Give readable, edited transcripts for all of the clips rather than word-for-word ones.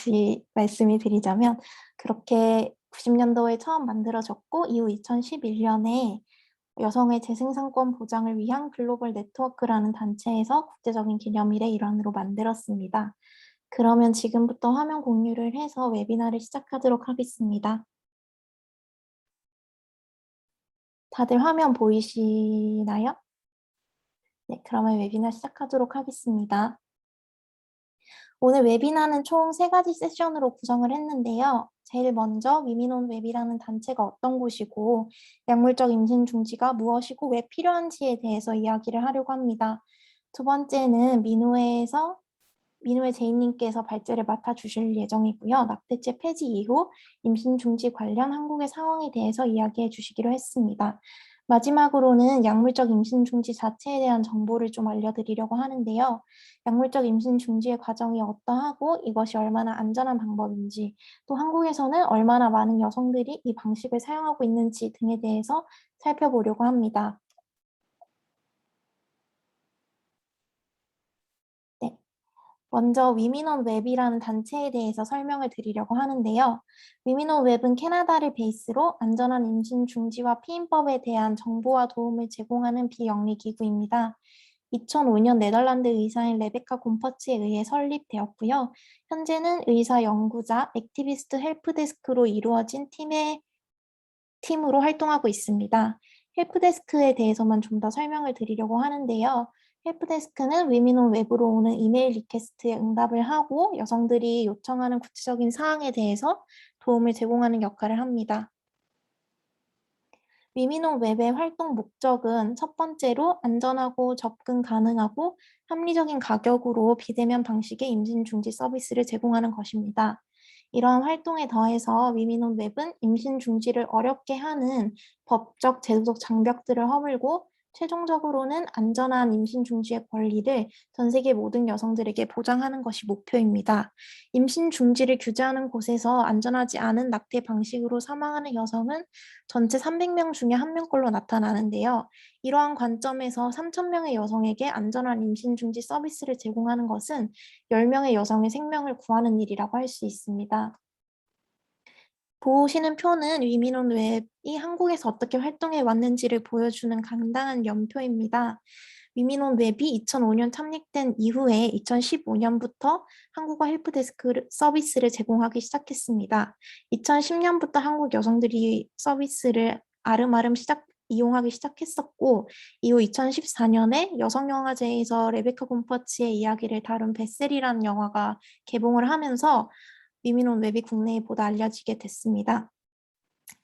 다시 말씀을 드리자면 그렇게 90년도에 처음 만들어졌고 이후 2011년에 여성의 재생산권 보장을 위한 글로벌 네트워크라는 단체에서 국제적인 기념일의 일환으로 만들었습니다. 그러면 지금부터 화면 공유를 해서 웨비나를 시작하도록 하겠습니다. 다들 화면 보이시나요? 네, 그러면 웨비나 시작하도록 하겠습니다. 오늘 웨비나는 총 3가지 세션으로 구성을 했는데요. 제일 먼저 위민온 웹이라는 단체가 어떤 곳이고 약물적 임신 중지가 무엇이고 왜 필요한지에 대해서 이야기를 하려고 합니다. 두 번째는 민우의 제이님께서 발제를 맡아주실 예정이고요. 낙태죄 폐지 이후 임신 중지 관련 한국의 상황에 대해서 이야기해 주시기로 했습니다. 마지막으로는 약물적 임신 중지 자체에 대한 정보를 좀 알려드리려고 하는데요. 약물적 임신 중지의 과정이 어떠하고 이것이 얼마나 안전한 방법인지, 또 한국에서는 얼마나 많은 여성들이 이 방식을 사용하고 있는지 등에 대해서 살펴보려고 합니다. 네. 먼저 위민원 웹이라는 단체에 대해서 설명을 드리려고 하는데요. 위민원 웹은 캐나다를 베이스로 안전한 임신 중지와 피임법에 대한 정보와 도움을 제공하는 비영리 기구입니다. 2005년 네덜란드 의사인 레베카 곰퍼츠에 의해 설립되었고요. 현재는 의사 연구자, 액티비스트 헬프데스크로 이루어진 팀으로 활동하고 있습니다. 헬프데스크에 대해서만 좀 더 설명을 드리려고 하는데요. 헬프데스크는 위민온 웹으로 오는 이메일 리퀘스트에 응답을 하고 여성들이 요청하는 구체적인 사항에 대해서 도움을 제공하는 역할을 합니다. 위민온 웹의 활동 목적은 첫 번째로 안전하고 접근 가능하고 합리적인 가격으로 비대면 방식의 임신 중지 서비스를 제공하는 것입니다. 이러한 활동에 더해서 위민온 웹은 임신 중지를 어렵게 하는 법적, 제도적 장벽들을 허물고 최종적으로는 안전한 임신 중지의 권리를 전 세계 모든 여성들에게 보장하는 것이 목표입니다. 임신 중지를 규제하는 곳에서 안전하지 않은 낙태 방식으로 사망하는 여성은 전체 300명 중에 1명꼴로 나타나는데요. 이러한 관점에서 3,000명의 여성에게 안전한 임신 중지 서비스를 제공하는 것은 10명의 여성의 생명을 구하는 일이라고 할 수 있습니다. 보시는 표는 위민원 웹이 한국에서 어떻게 활동해 왔는지를 보여주는 간단한 연표입니다. 위민원 웹이 2005년 창립된 이후에 2015년부터 한국어 헬프데스크 서비스를 제공하기 시작했습니다. 2010년부터 한국 여성들이 서비스를 아름아름 이용하기 시작했었고, 이후 2014년에 여성영화제에서 레베카 곰퍼츠의 이야기를 다룬 베셀이라는 영화가 개봉을 하면서 위민온 웹이 국내에 보다 알려지게 됐습니다.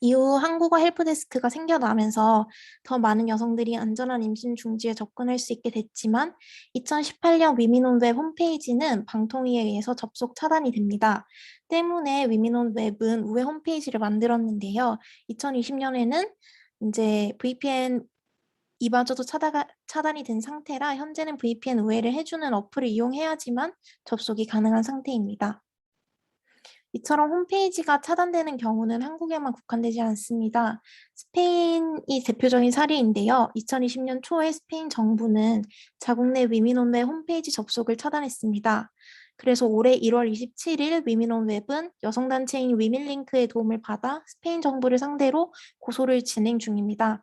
이후 한국어 헬프데스크가 생겨나면서 더 많은 여성들이 안전한 임신 중지에 접근할 수 있게 됐지만 2018년 위민온 웹 홈페이지는 방통위에 의해서 접속 차단이 됩니다. 때문에 위민온 웹은 우회 홈페이지를 만들었는데요. 2020년에는 이제 VPN 이마저도 차단이 된 상태라 현재는 VPN 우회를 해주는 어플을 이용해야지만 접속이 가능한 상태입니다. 이처럼 홈페이지가 차단되는 경우는 한국에만 국한되지 않습니다. 스페인이 대표적인 사례인데요. 2020년 초에 스페인 정부는 자국 내 위민원웹 홈페이지 접속을 차단했습니다. 그래서 올해 1월 27일 위민원웹은 여성단체인 위민링크의 도움을 받아 스페인 정부를 상대로 고소를 진행 중입니다.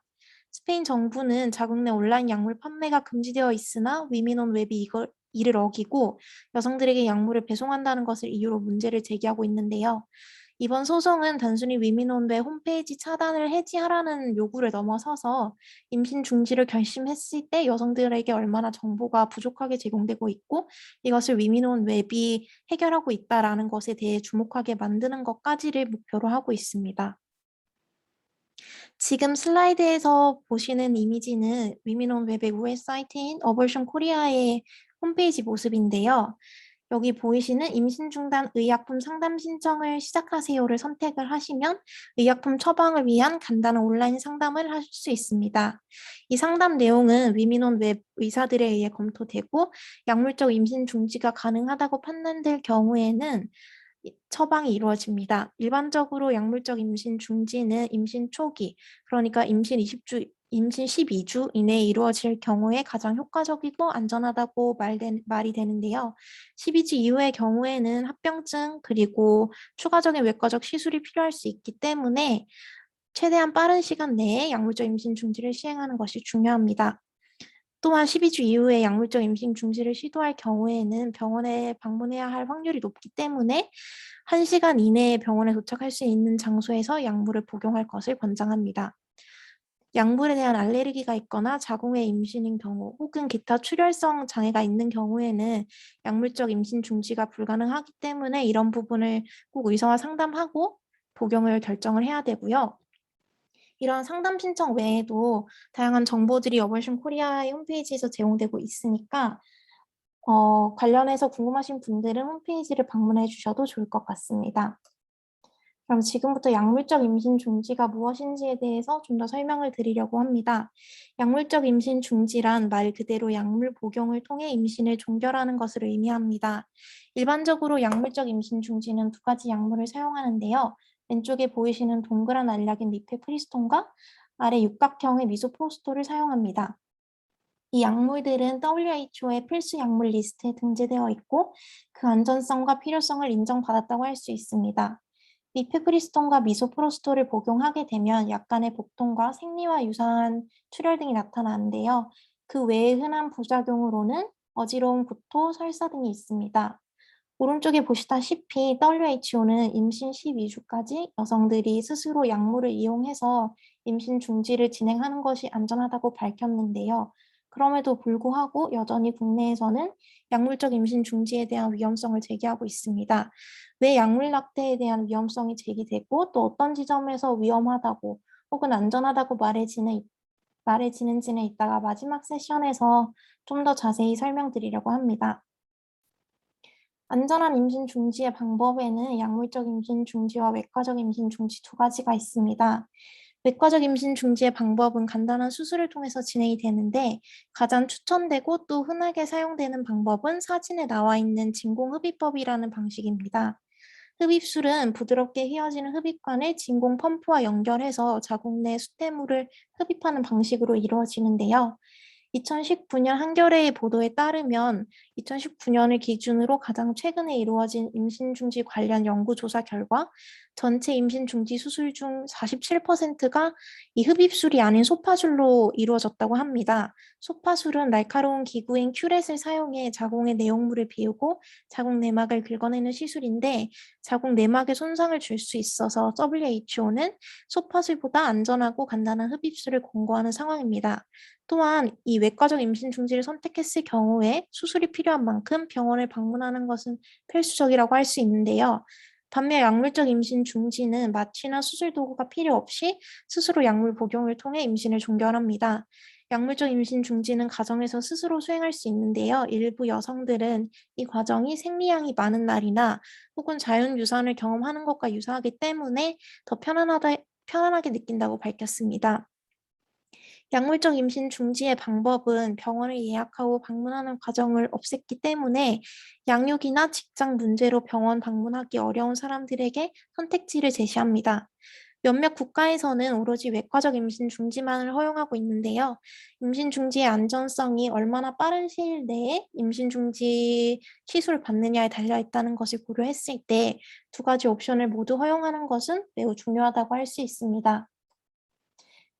스페인 정부는 자국 내 온라인 약물 판매가 금지되어 있으나 위민원웹이 이를 어기고 여성들에게 약물을 배송한다는 것을 이유로 문제를 제기하고 있는데요. 이번 소송은 단순히 위민원의 홈페이지 차단을 해지하라는 요구를 넘어서서 임신 중지를 결심했을 때 여성들에게 얼마나 정보가 부족하게 제공되고 있고 이것을 위민원 웹이 해결하고 있다라는 것에 대해 주목하게 만드는 것까지를 목표로 하고 있습니다. 지금 슬라이드에서 보시는 이미지는 위민온 웹의 우회 사이트인 어볼션 코리아의 홈페이지 모습인데요. 여기 보이시는 임신 중단 의약품 상담 신청을 시작하세요를 선택을 하시면 의약품 처방을 위한 간단한 온라인 상담을 하실 수 있습니다. 이 상담 내용은 위민온 웹 의사들에 의해 검토되고 약물적 임신 중지가 가능하다고 판단될 경우에는 처방이 이루어집니다. 일반적으로 약물적 임신 중지는 임신 초기, 그러니까 임신 20주 임신 12주 이내에 이루어질 경우에 가장 효과적이고 안전하다고 말이 되는데요. 12주 이후의 경우에는 합병증 그리고 추가적인 외과적 시술이 필요할 수 있기 때문에 최대한 빠른 시간 내에 약물적 임신 중지를 시행하는 것이 중요합니다. 또한 12주 이후에 약물적 임신 중지를 시도할 경우에는 병원에 방문해야 할 확률이 높기 때문에 1시간 이내에 병원에 도착할 수 있는 장소에서 약물을 복용할 것을 권장합니다. 약물에 대한 알레르기가 있거나 자궁의 임신인 경우 혹은 기타 출혈성 장애가 있는 경우에는 약물적 임신 중지가 불가능하기 때문에 이런 부분을 꼭 의사와 상담하고 복용을 결정을 해야 되고요. 이런 상담 신청 외에도 다양한 정보들이 어벌션 코리아의 홈페이지에서 제공되고 있으니까 관련해서 궁금하신 분들은 홈페이지를 방문해 주셔도 좋을 것 같습니다. 그럼 지금부터 약물적 임신 중지가 무엇인지에 대해서 좀 더 설명을 드리려고 합니다. 약물적 임신 중지란 말 그대로 약물 복용을 통해 임신을 종결하는 것을 의미합니다. 일반적으로 약물적 임신 중지는 두 가지 약물을 사용하는데요. 왼쪽에 보이시는 동그란 알약인 미페프리스톤과 아래 육각형의 미소프로스톨을 사용합니다. 이 약물들은 WHO의 필수 약물 리스트에 등재되어 있고 그 안전성과 필요성을 인정받았다고 할 수 있습니다. 미페프리스톤과 미소프로스톨을 복용하게 되면 약간의 복통과 생리와 유사한 출혈 등이 나타나는데요. 그 외에 흔한 부작용으로는 어지러움, 구토, 설사 등이 있습니다. 오른쪽에 보시다시피 WHO는 임신 12주까지 여성들이 스스로 약물을 이용해서 임신 중지를 진행하는 것이 안전하다고 밝혔는데요. 그럼에도 불구하고 여전히 국내에서는 약물적 임신 중지에 대한 위험성을 제기하고 있습니다. 왜 약물 낙태에 대한 위험성이 제기되고 또 어떤 지점에서 위험하다고 혹은 안전하다고 말해지는지는 이따가 마지막 세션에서 좀 더 자세히 설명드리려고 합니다. 안전한 임신 중지의 방법에는 약물적 임신 중지와 외과적 임신 중지 두 가지가 있습니다. 외과적 임신 중지의 방법은 간단한 수술을 통해서 진행이 되는데 가장 추천되고 또 흔하게 사용되는 방법은 사진에 나와 있는 진공흡입법이라는 방식입니다. 흡입술은 부드럽게 휘어지는 흡입관을 진공 펌프와 연결해서 자궁 내 수태물을 흡입하는 방식으로 이루어지는데요. 2019년 한겨레의 보도에 따르면 2019년을 기준으로 가장 최근에 이루어진 임신 중지 관련 연구 조사 결과 전체 임신 중지 수술 중 47%가 이 흡입술이 아닌 소파술로 이루어졌다고 합니다. 소파술은 날카로운 기구인 큐렛을 사용해 자궁의 내용물을 비우고 자궁 내막을 긁어내는 시술인데 자궁 내막에 손상을 줄 수 있어서 WHO는 소파술보다 안전하고 간단한 흡입술을 권고하는 상황입니다. 또한 이 외과적 임신 중지를 선택했을 경우에 수술이 필요한 만큼 병원을 방문하는 것은 필수적이라고 할 수 있는데요. 반면 약물적 임신 중지는 마취나 수술 도구가 필요 없이 스스로 약물 복용을 통해 임신을 종결합니다. 약물적 임신 중지는 가정에서 스스로 수행할 수 있는데요. 일부 여성들은 이 과정이 생리량이 많은 날이나 혹은 자연유산을 경험하는 것과 유사하기 때문에 더 편안하게 느낀다고 밝혔습니다. 약물적 임신 중지의 방법은 병원을 예약하고 방문하는 과정을 없앴기 때문에 양육이나 직장 문제로 병원 방문하기 어려운 사람들에게 선택지를 제시합니다. 몇몇 국가에서는 오로지 외과적 임신 중지만을 허용하고 있는데요. 임신 중지의 안전성이 얼마나 빠른 시일 내에 임신 중지 시술을 받느냐에 달려 있다는 것을 고려했을 때 두 가지 옵션을 모두 허용하는 것은 매우 중요하다고 할 수 있습니다.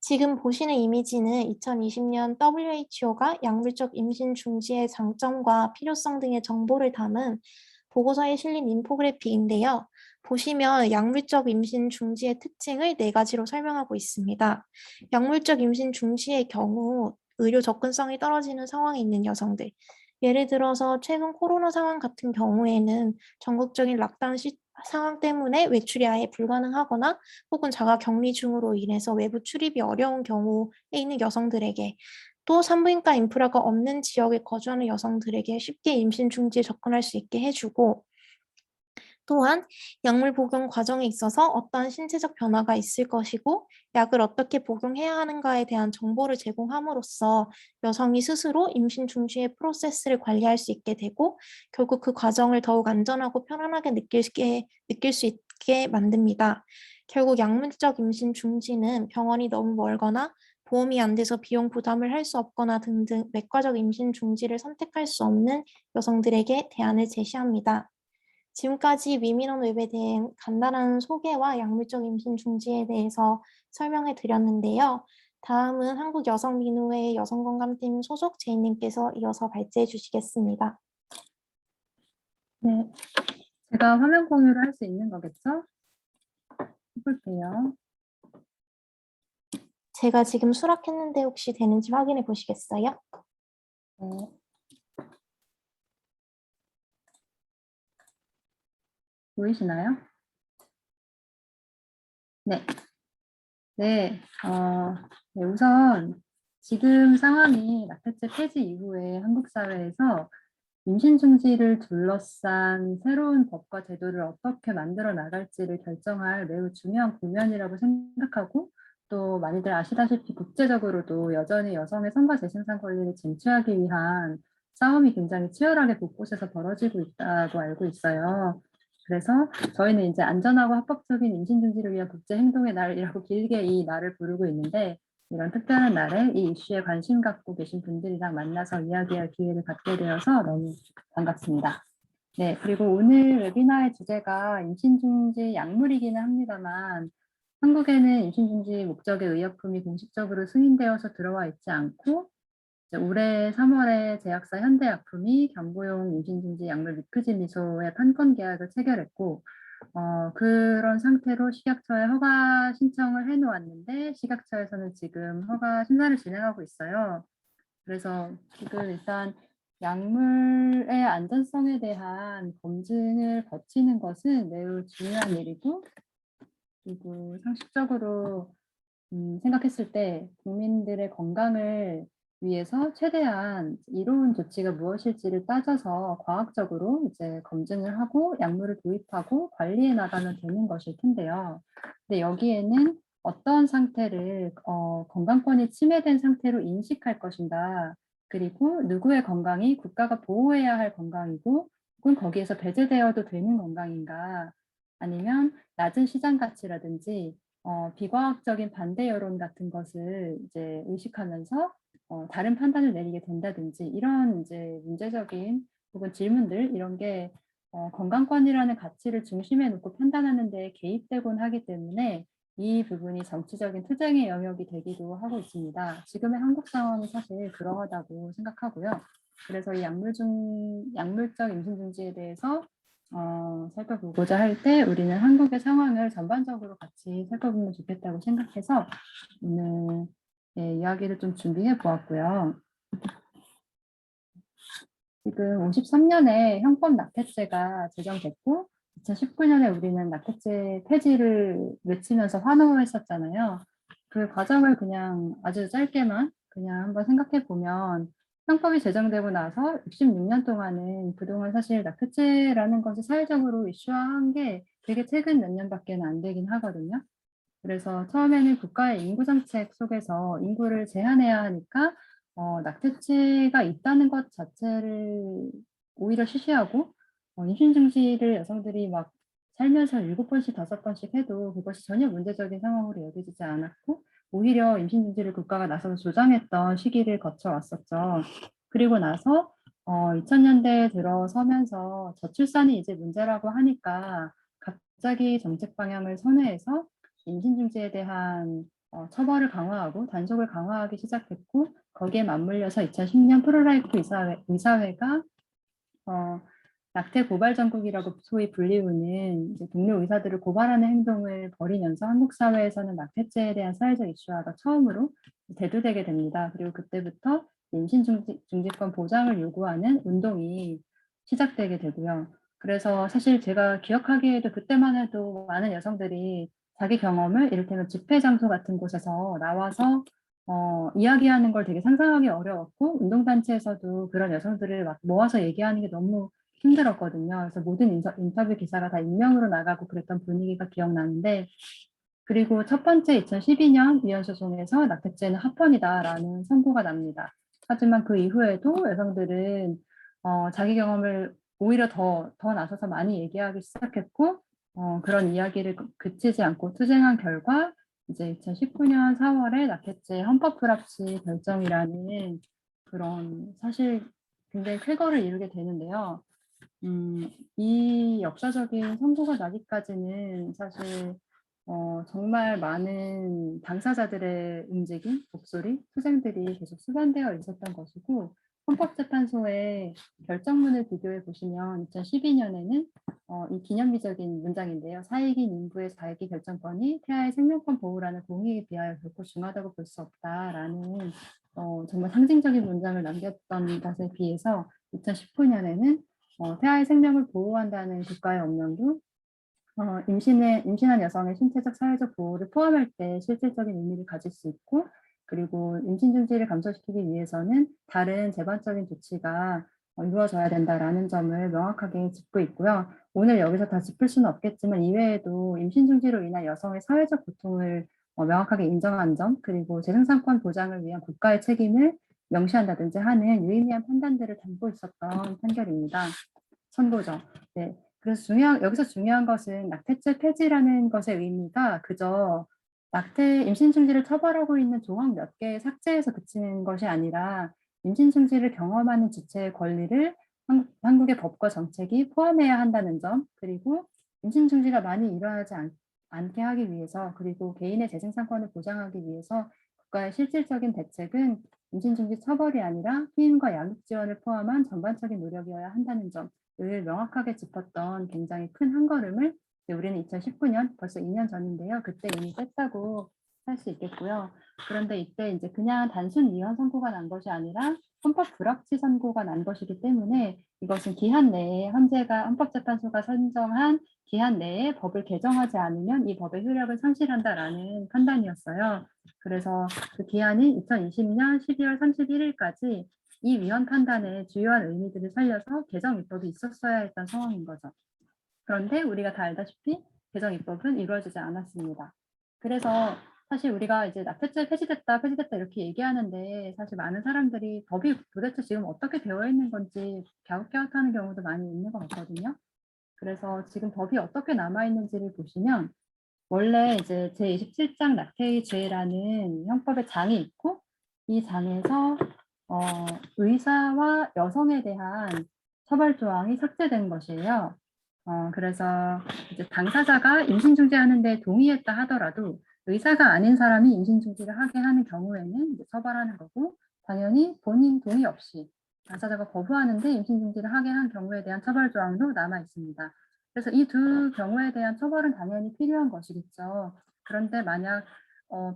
지금 보시는 이미지는 2020년 WHO가 약물적 임신 중지의 장점과 필요성 등의 정보를 담은 보고서에 실린 인포그래픽인데요. 보시면 약물적 임신 중지의 특징을 네 가지로 설명하고 있습니다. 약물적 임신 중지의 경우 의료 접근성이 떨어지는 상황에 있는 여성들, 예를 들어서 최근 코로나 상황 같은 경우에는 전국적인 락다운 상황 때문에 외출이 아예 불가능하거나 혹은 자가 격리 중으로 인해서 외부 출입이 어려운 경우에 있는 여성들에게 또 산부인과 인프라가 없는 지역에 거주하는 여성들에게 쉽게 임신 중지에 접근할 수 있게 해주고 또한 약물 복용 과정에 있어서 어떠한 신체적 변화가 있을 것이고 약을 어떻게 복용해야 하는가에 대한 정보를 제공함으로써 여성이 스스로 임신 중지의 프로세스를 관리할 수 있게 되고 결국 그 과정을 더욱 안전하고 편안하게 느낄 수 있게 만듭니다. 결국 약물적 임신 중지는 병원이 너무 멀거나 보험이 안 돼서 비용 부담을 할 수 없거나 등등 외과적 임신 중지를 선택할 수 없는 여성들에게 대안을 제시합니다. 지금까지 위민원 웹에 대한 간단한 소개와 약물적 임신 중지에 대해서 설명해 드렸는데요. 다음은 한국여성민우회 여성건강팀 소속 제이님께서 이어서 발제해 주시겠습니다. 네, 제가 화면 공유를 할 수 있는 거겠죠? 해볼게요. 제가 지금 수락했는데 혹시 되는지 확인해 보시겠어요? 네. 보이시나요? 네. 네, 네, 우선 지금 상황이 낙태죄 폐지 이후에 한국 사회에서 임신 중지를 둘러싼 새로운 법과 제도를 어떻게 만들어 나갈지를 결정할 매우 중요한 국면이라고 생각하고, 또 많이들 아시다시피 국제적으로도 여전히 여성의 성과 재생산 권리를 쟁취하기 위한 싸움이 굉장히 치열하게 곳곳에서 벌어지고 있다고 알고 있어요. 그래서 저희는 이제 안전하고 합법적인 임신 중지를 위한 국제 행동의 날이라고 길게 이 날을 부르고 있는데, 이런 특별한 날에 이 이슈에 관심 갖고 계신 분들이랑 만나서 이야기할 기회를 갖게 되어서 너무 반갑습니다. 네, 그리고 오늘 웨비나의 주제가 임신중지 약물이기는 합니다만, 한국에는 임신중지 목적의 의약품이 공식적으로 승인되어서 들어와 있지 않고, 올해 3월에 제약사 현대약품이 경부용 임신중지 약물 미크지미소의 판권 계약을 체결했고, 그런 상태로 식약처에 허가 신청을 해놓았는데, 식약처에서는 지금 허가 심사를 진행하고 있어요. 그래서 지금 일단 약물의 안전성에 대한 검증을 거치는 것은 매우 중요한 일이고, 그리고 상식적으로 생각했을 때 국민들의 건강을 위해서 최대한 이로운 조치가 무엇일지를 따져서 과학적으로 이제 검증을 하고 약물을 도입하고 관리해 나가면 되는 것일 텐데요. 근데 여기에는 어떤 상태를 건강권이 침해된 상태로 인식할 것인가, 그리고 누구의 건강이 국가가 보호해야 할 건강이고, 혹은 거기에서 배제되어도 되는 건강인가, 아니면 낮은 시장 가치라든지 비과학적인 반대 여론 같은 것을 이제 의식하면서 다른 판단을 내리게 된다든지, 이런 이제 문제적인 혹은 질문들, 이런 게 건강권이라는 가치를 중심에 놓고 판단하는 데 개입되곤 하기 때문에 이 부분이 정치적인 투쟁의 영역이 되기도 하고 있습니다. 지금의 한국 상황이 사실 그러하다고 생각하고요. 그래서 이 약물적 임신 중지에 대해서 살펴보고자 할 때 우리는 한국의 상황을 전반적으로 같이 살펴보면 좋겠다고 생각해서 오늘 이야기를 좀 준비해 보았고요. 지금 53년에 형법 낙태죄가 제정됐고 2019년에 우리는 낙태죄 폐지를 외치면서 환호했었잖아요. 그 과정을 그냥 아주 짧게만 그냥 한번 생각해 보면, 형법이 제정되고 나서 66년 동안은 그동안 사실 낙태죄라는 것을 사회적으로 이슈화한 게 되게 최근 몇 년밖에 안 되긴 하거든요. 그래서 처음에는 국가의 인구 정책 속에서 인구를 제한해야 하니까 낙태죄가 있다는 것 자체를 오히려 시시하고, 임신 중지를 여성들이 막 살면서 7번씩 5번씩 해도 그것이 전혀 문제적인 상황으로 여겨지지 않았고, 오히려 임신 중지를 국가가 나서서 조장했던 시기를 거쳐왔었죠. 그리고 나서 2000년대에 들어서면서 저출산이 이제 문제라고 하니까 갑자기 정책 방향을 선회해서 임신 중지에 대한 처벌을 강화하고 단속을 강화하기 시작했고, 거기에 맞물려서 2010년 프로라이프 의사회가 낙태 고발 전국이라고 소위 불리우는 이제 동료 의사들을 고발하는 행동을 벌이면서 한국 사회에서는 낙태죄에 대한 사회적 이슈화가 처음으로 대두되게 됩니다. 그리고 그때부터 임신 중지권 보장을 요구하는 운동이 시작되게 되고요. 그래서 사실 제가 기억하기에도 그때만 해도 많은 여성들이 자기 경험을 이를테면 집회 장소 같은 곳에서 나와서 이야기하는 걸 되게 상상하기 어려웠고, 운동단체에서도 그런 여성들을 막 모아서 얘기하는 게 너무 힘들었거든요. 그래서 모든 인터뷰 기사가 다 익명으로 나가고 그랬던 분위기가 기억나는데, 그리고 첫 번째 2012년 위헌소송에서 낙태죄는 합헌이다라는 선고가 납니다. 하지만 그 이후에도 여성들은 자기 경험을 오히려 더 나서서 많이 얘기하기 시작했고, 그런 이야기를 그치지 않고 투쟁한 결과 이제 2019년 4월에 낙태죄 헌법 불합치 결정이라는 그런 사실 굉장히 쾌거를 이루게 되는데요. 이 역사적인 선고가 나기까지는 사실 정말 많은 당사자들의 움직임, 목소리, 투쟁들이 계속 수반되어 있었던 것이고, 헌법재판소의 결정문을 비교해 보시면 2012년에는 이 기념비적인 문장인데요. 사익인 인부의 자기 결정권이 태아의 생명권 보호라는 공익에 비하여 결코 중하다고 볼 수 없다라는 정말 상징적인 문장을 남겼던 것에 비해서 2019년에는 태아의 생명을 보호한다는 국가의 법령도 임신한 여성의 신체적, 사회적 보호를 포함할 때 실질적인 의미를 가질 수 있고, 그리고 임신 중지를 감소시키기 위해서는 다른 재반적인 조치가 이루어져야 된다라는 점을 명확하게 짚고 있고요. 오늘 여기서 다 짚을 수는 없겠지만 이외에도 임신 중지로 인한 여성의 사회적 고통을 명확하게 인정한 점, 그리고 재생산권 보장을 위한 국가의 책임을 명시한다든지 하는 유의미한 판단들을 담고 있었던 판결입니다. 선고죠. 네. 그래서 여기서 중요한 것은 낙태죄 폐지라는 것의 의미가 그저 임신 중지를 처벌하고 있는 조항 몇 개 삭제해서 그치는 것이 아니라 임신 중지를 경험하는 주체의 권리를 한국의 법과 정책이 포함해야 한다는 점, 그리고 임신 중지가 많이 일어나지 않게 하기 위해서, 그리고 개인의 재생산권을 보장하기 위해서 국가의 실질적인 대책은 임신 중지 처벌이 아니라 피임과 양육 지원을 포함한 전반적인 노력이어야 한다는 점, 을 명확하게 짚었던 굉장히 큰 한 걸음을 우리는 2019년 벌써 2년 전인데요. 그때 이미 뺐다고 할 수 있겠고요. 그런데 이때 이제 그냥 단순 위헌 선고가 난 것이 아니라 헌법 불합치 선고가 난 것이기 때문에 이것은 기한 내에 헌법재판소가 선정한 기한 내에 법을 개정하지 않으면 이 법의 효력을 상실한다라는 판단이었어요. 그래서 그 기한이 2020년 12월 31일까지 이 위헌 판단의 주요한 의미들을 살려서 개정 입법이 있었어야 했던 상황인 거죠. 그런데 우리가 다 알다시피 개정 입법은 이루어지지 않았습니다. 그래서 사실 우리가 이제 낙태죄 폐지됐다 이렇게 얘기하는데 사실 많은 사람들이 법이 도대체 지금 어떻게 되어 있는 건지 갸웃갸웃하는 경우도 많이 있는 것 같거든요. 그래서 지금 법이 어떻게 남아 있는지를 보시면 원래 이제 제27장 낙태의 죄라는 형법의 장이 있고 이 장에서 의사와 여성에 대한 처벌 조항이 삭제된 것이에요. 그래서 이제 당사자가 임신 중지하는데 동의했다 하더라도 의사가 아닌 사람이 임신 중지를 하게 하는 경우에는 이제 처벌하는 거고, 당연히 본인 동의 없이 당사자가 거부하는데 임신 중지를 하게 한 경우에 대한 처벌 조항도 남아 있습니다. 그래서 이 두 경우에 대한 처벌은 당연히 필요한 것이겠죠. 그런데 만약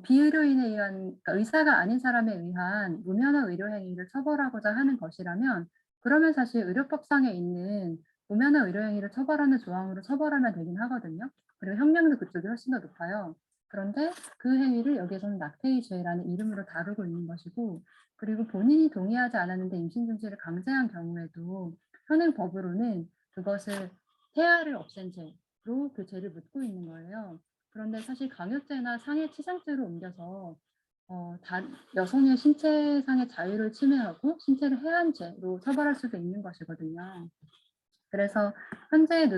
비의료인에 의한, 그러니까 의사가 아닌 사람에 의한 무면허 의료 행위를 처벌하고자 하는 것이라면, 그러면 사실 의료법상에 있는 무면허 의료 행위를 처벌하는 조항으로 처벌하면 되긴 하거든요. 그리고 형량도 그쪽이 훨씬 더 높아요. 그런데 그 행위를 여기에서는 낙태의 죄라는 이름으로 다루고 있는 것이고, 그리고 본인이 동의하지 않았는데 임신 중지를 강제한 경우에도 현행 법으로는 그것을 태아를 없앤 죄로 그 죄를 묻고 있는 거예요. 그런데 사실 강요죄나 상해 치상죄로 옮겨서 여성의 신체상의 자유를 침해하고 신체를 해한 죄로 처벌할 수도 있는 것이거든요. 그래서 현재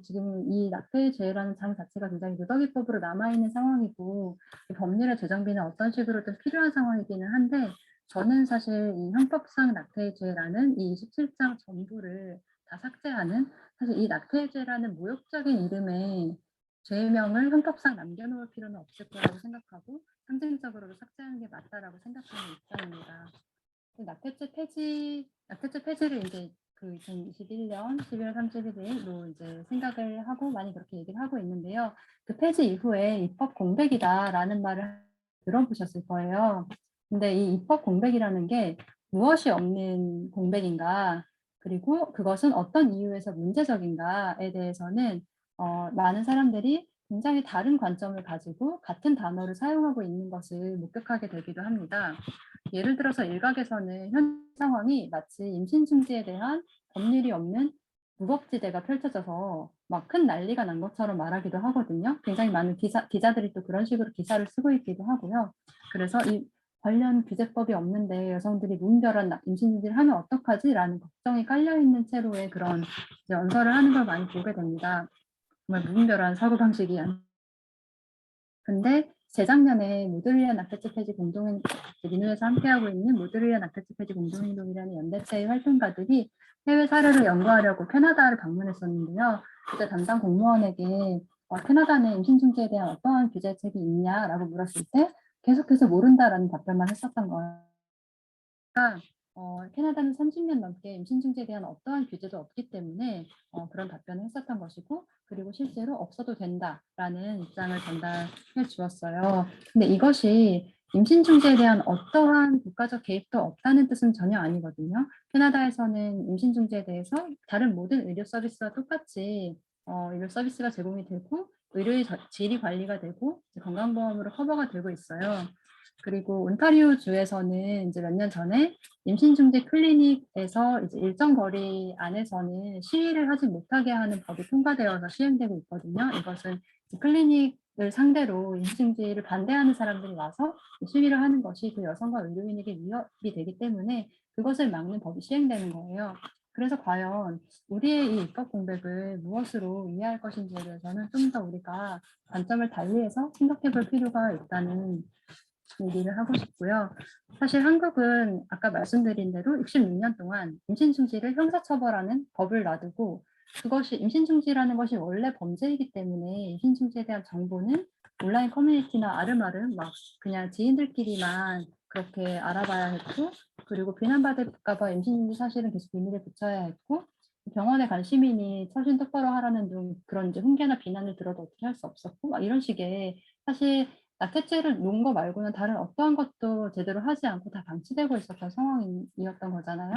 지금 이 낙태죄라는 장 자체가 굉장히 누더기법으로 남아있는 상황이고, 법률의 재정비는 어떤 식으로든 필요한 상황이기는 한데, 저는 사실 이 형법상 낙태죄라는 이 27장 전부를 다 삭제하는, 사실 이 낙태죄라는 모욕적인 이름의 죄명을 형법상 남겨놓을 필요는 없을 거라고 생각하고, 상징적으로도 삭제하는 게 맞다라고 생각하는 입장입니다. 낙태죄 폐지를 이제 그 2021년 12월 31일로 이제 생각을 하고 많이 그렇게 얘기를 하고 있는데요. 그 폐지 이후에 입법 공백이다라는 말을 들어보셨을 거예요. 근데 이 입법 공백이라는 게 무엇이 없는 공백인가, 그리고 그것은 어떤 이유에서 문제적인가에 대해서는 많은 사람들이 굉장히 다른 관점을 가지고 같은 단어를 사용하고 있는 것을 목격하게 되기도 합니다. 예를 들어서 일각에서는 현 상황이 마치 임신 중지에 대한 법률이 없는 무법지대가 펼쳐져서 막 큰 난리가 난 것처럼 말하기도 하거든요. 굉장히 많은 기자들이 또 그런 식으로 기사를 쓰고 있기도 하고요. 그래서 이 관련 규제법이 없는데 여성들이 무분별한 임신 중지를 하면 어떡하지라는 걱정이 깔려있는 채로의 그런 연설을 하는 걸 많이 보게 됩니다. 정말 무분별한 사고방식이. 근데 재작년에 모두를 위한 낙태죄 폐지 공동행 민우에서 함께하고 있는 모두를 위한 낙태죄 폐지 공동행동이라는 연대체의 활동가들이 해외 사례를 연구하려고 캐나다를 방문했었는데요. 그때 담당 공무원에게 캐나다는 임신 중지에 대한 어떠한 규제책이 있냐라고 물었을 때 계속해서 모른다라는 답변만 했었던 거예요. 캐나다는 30년 넘게 임신 중지에 대한 어떠한 규제도 없기 때문에 그런 답변을 했었던 것이고, 그리고 실제로 없어도 된다라는 입장을 전달해 주었어요. 근데 이것이 임신 중지에 대한 어떠한 국가적 개입도 없다는 뜻은 전혀 아니거든요. 캐나다에서는 임신 중지에 대해서 다른 모든 의료 서비스와 똑같이 의료 서비스가 제공이 되고 의료의 질이 관리가 되고 건강보험으로 커버가 되고 있어요. 그리고 온타리오 주에서는 이제 몇 년 전에 임신중지 클리닉에서 이제 일정 거리 안에서는 시위를 하지 못하게 하는 법이 통과되어서 시행되고 있거든요. 이것은 클리닉을 상대로 임신중지를 반대하는 사람들이 와서 시위를 하는 것이 그 여성과 의료인에게 위협이 되기 때문에 그것을 막는 법이 시행되는 거예요. 그래서 과연 우리의 이 입법 공백을 무엇으로 이해할 것인지에 대해서는 좀 더 우리가 관점을 달리해서 생각해 볼 필요가 있다는 얘기를 하고 싶고요. 사실 한국은 아까 말씀드린 대로 66년 동안 임신중지를 형사처벌하는 법을 놔두고, 그것이 임신중지라는 것이 원래 범죄이기 때문에 임신중지에 대한 정보는 온라인 커뮤니티나 아름아름 막 그냥 지인들끼리만 그렇게 알아봐야 했고, 그리고 비난받을까 봐 임신중지 사실은 계속 비밀에 붙여야 했고, 병원에 간 시민이 처신 똑바로 하라는 등 그런 이제 훈계나 비난을 들어도 어떻게 할 수 없었고, 막 이런 식의 사실 낙태죄를 놓은 거 말고는 다른 어떠한 것도 제대로 하지 않고 다 방치되고 있었던 상황이었던 거잖아요.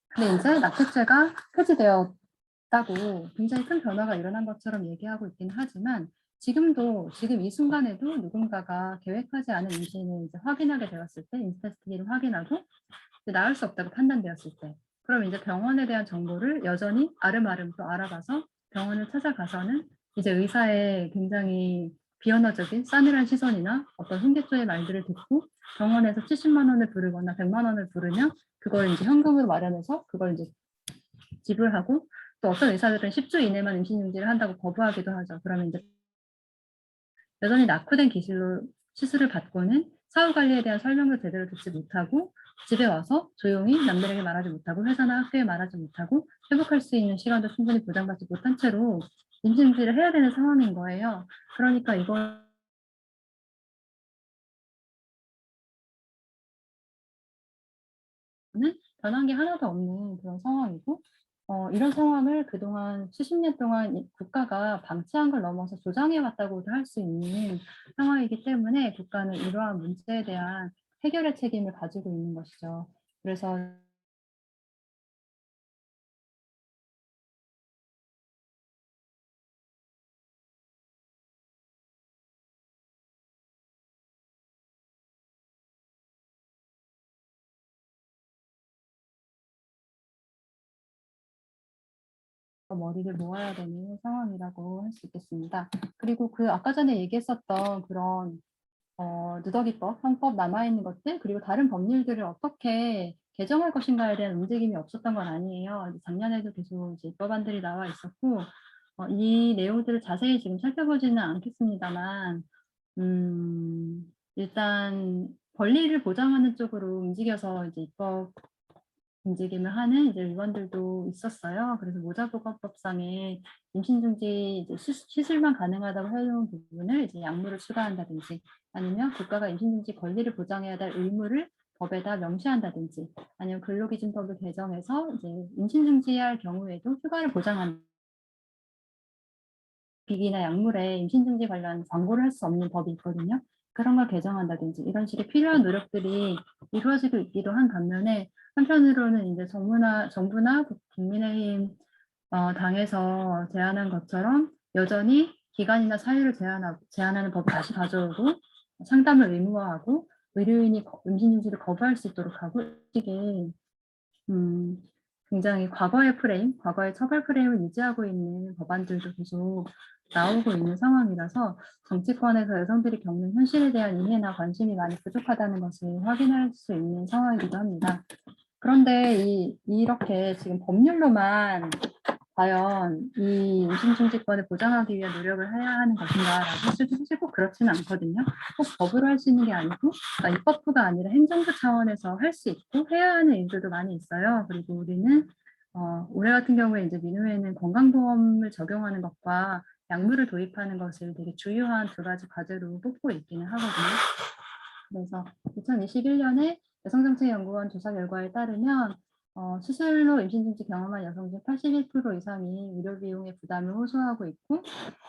근데 이제 낙태죄가 폐지되었다고 굉장히 큰 변화가 일어난 것처럼 얘기하고 있긴 하지만, 지금도 지금 이 순간에도 누군가가 계획하지 않은 임신을 이제 확인하게 되었을 때, 인스타스티기를 확인하고 나을 수 없다고 판단되었을 때, 그럼 이제 병원에 대한 정보를 여전히 아름아름 또 알아봐서 병원을 찾아가서는 이제 의사의 굉장히 비언어적인 싸늘한 시선이나 어떤 훈계조의 말들을 듣고 병원에서 70만 원을 부르거나 100만 원을 부르면 그걸 이제 현금으로 마련해서 그걸 이제 지불하고, 또 어떤 의사들은 10주 이내만 임신 중지를 한다고 거부하기도 하죠. 그러면 이제 여전히 낙후된 기술로 시술을 받고는 사후 관리에 대한 설명도 제대로 듣지 못하고, 집에 와서 조용히 남들에게 말하지 못하고 회사나 학교에 말하지 못하고 회복할 수 있는 시간도 충분히 보장받지 못한 채로 임신중지를 해야 되는 상황인 거예요. 그러니까 이거는 변한 게 하나도 없는 그런 상황이고, 이런 상황을 그동안 수십 년 동안 국가가 방치한 걸 넘어서 조장해 왔다고도 할 수 있는 상황이기 때문에 국가는 이러한 문제에 대한 해결의 책임을 가지고 있는 것이죠. 그래서 머리를 모아야 되는 상황이라고 할 수 있겠습니다. 그리고 그 아까 전에 얘기했었던 그런 누더기법, 형법 남아있는 것들, 그리고 다른 법률들을 어떻게 개정할 것인가에 대한 움직임이 없었던 건 아니에요. 작년에도 계속 이제 입법안들이 나와 있었고, 이 내용들을 자세히 지금 살펴보지는 않겠습니다만, 일단 권리를 보장하는 쪽으로 움직여서 이제 입법 움직임을 하는 이제 의원들도 있었어요. 그래서 모자보건법상에 임신중지 이제 시술만 가능하다고 해놓은 부분을 이제 약물을 추가한다든지, 아니면 국가가 임신중지 권리를 보장해야 할 의무를 법에다 명시한다든지, 아니면 근로기준법을 개정해서 이제 임신중지할 경우에도 휴가를 보장하는, 기기나 약물에 임신중지 관련 광고를 할 수 없는 법이 있거든요. 그런 걸 개정한다든지 이런 식의 필요한 노력들이 이루어지고 있기도 한 반면에, 한편으로는 이제 정부나 국민의힘 당에서 제안한 것처럼 여전히 기간이나 사유를 제한하는 법을 다시 가져오고 상담을 의무화하고 의료인이 임신중지를 거부할 수 있도록 하고, 이게 굉장히 과거의 프레임, 과거의 처벌 프레임을 유지하고 있는 법안들도 계속 나오고 있는 상황이라서 정치권에서 여성들이 겪는 현실에 대한 이해나 관심이 많이 부족하다는 것을 확인할 수 있는 상황이기도 합니다. 그런데 이렇게 지금 법률로만 과연 이 임신 중지권을 보장하기 위해 노력을 해야 하는 것인가라고 했을 때 사실 꼭 그렇지는 않거든요. 꼭 법으로 할 수 있는 게 아니고 입법부가 아니라 행정부 차원에서 할 수 있고 해야 하는 일들도 많이 있어요. 그리고 우리는 올해 같은 경우에 이제 민의회는 건강보험을 적용하는 것과 약물을 도입하는 것을 되게 주요한 두 가지 과제로 뽑고 있기는 하거든요. 그래서 2021년에 여성정책연구원 조사 결과에 따르면 수술로 임신 중지 경험한 여성 중 81% 이상이 의료 비용의 부담을 호소하고 있고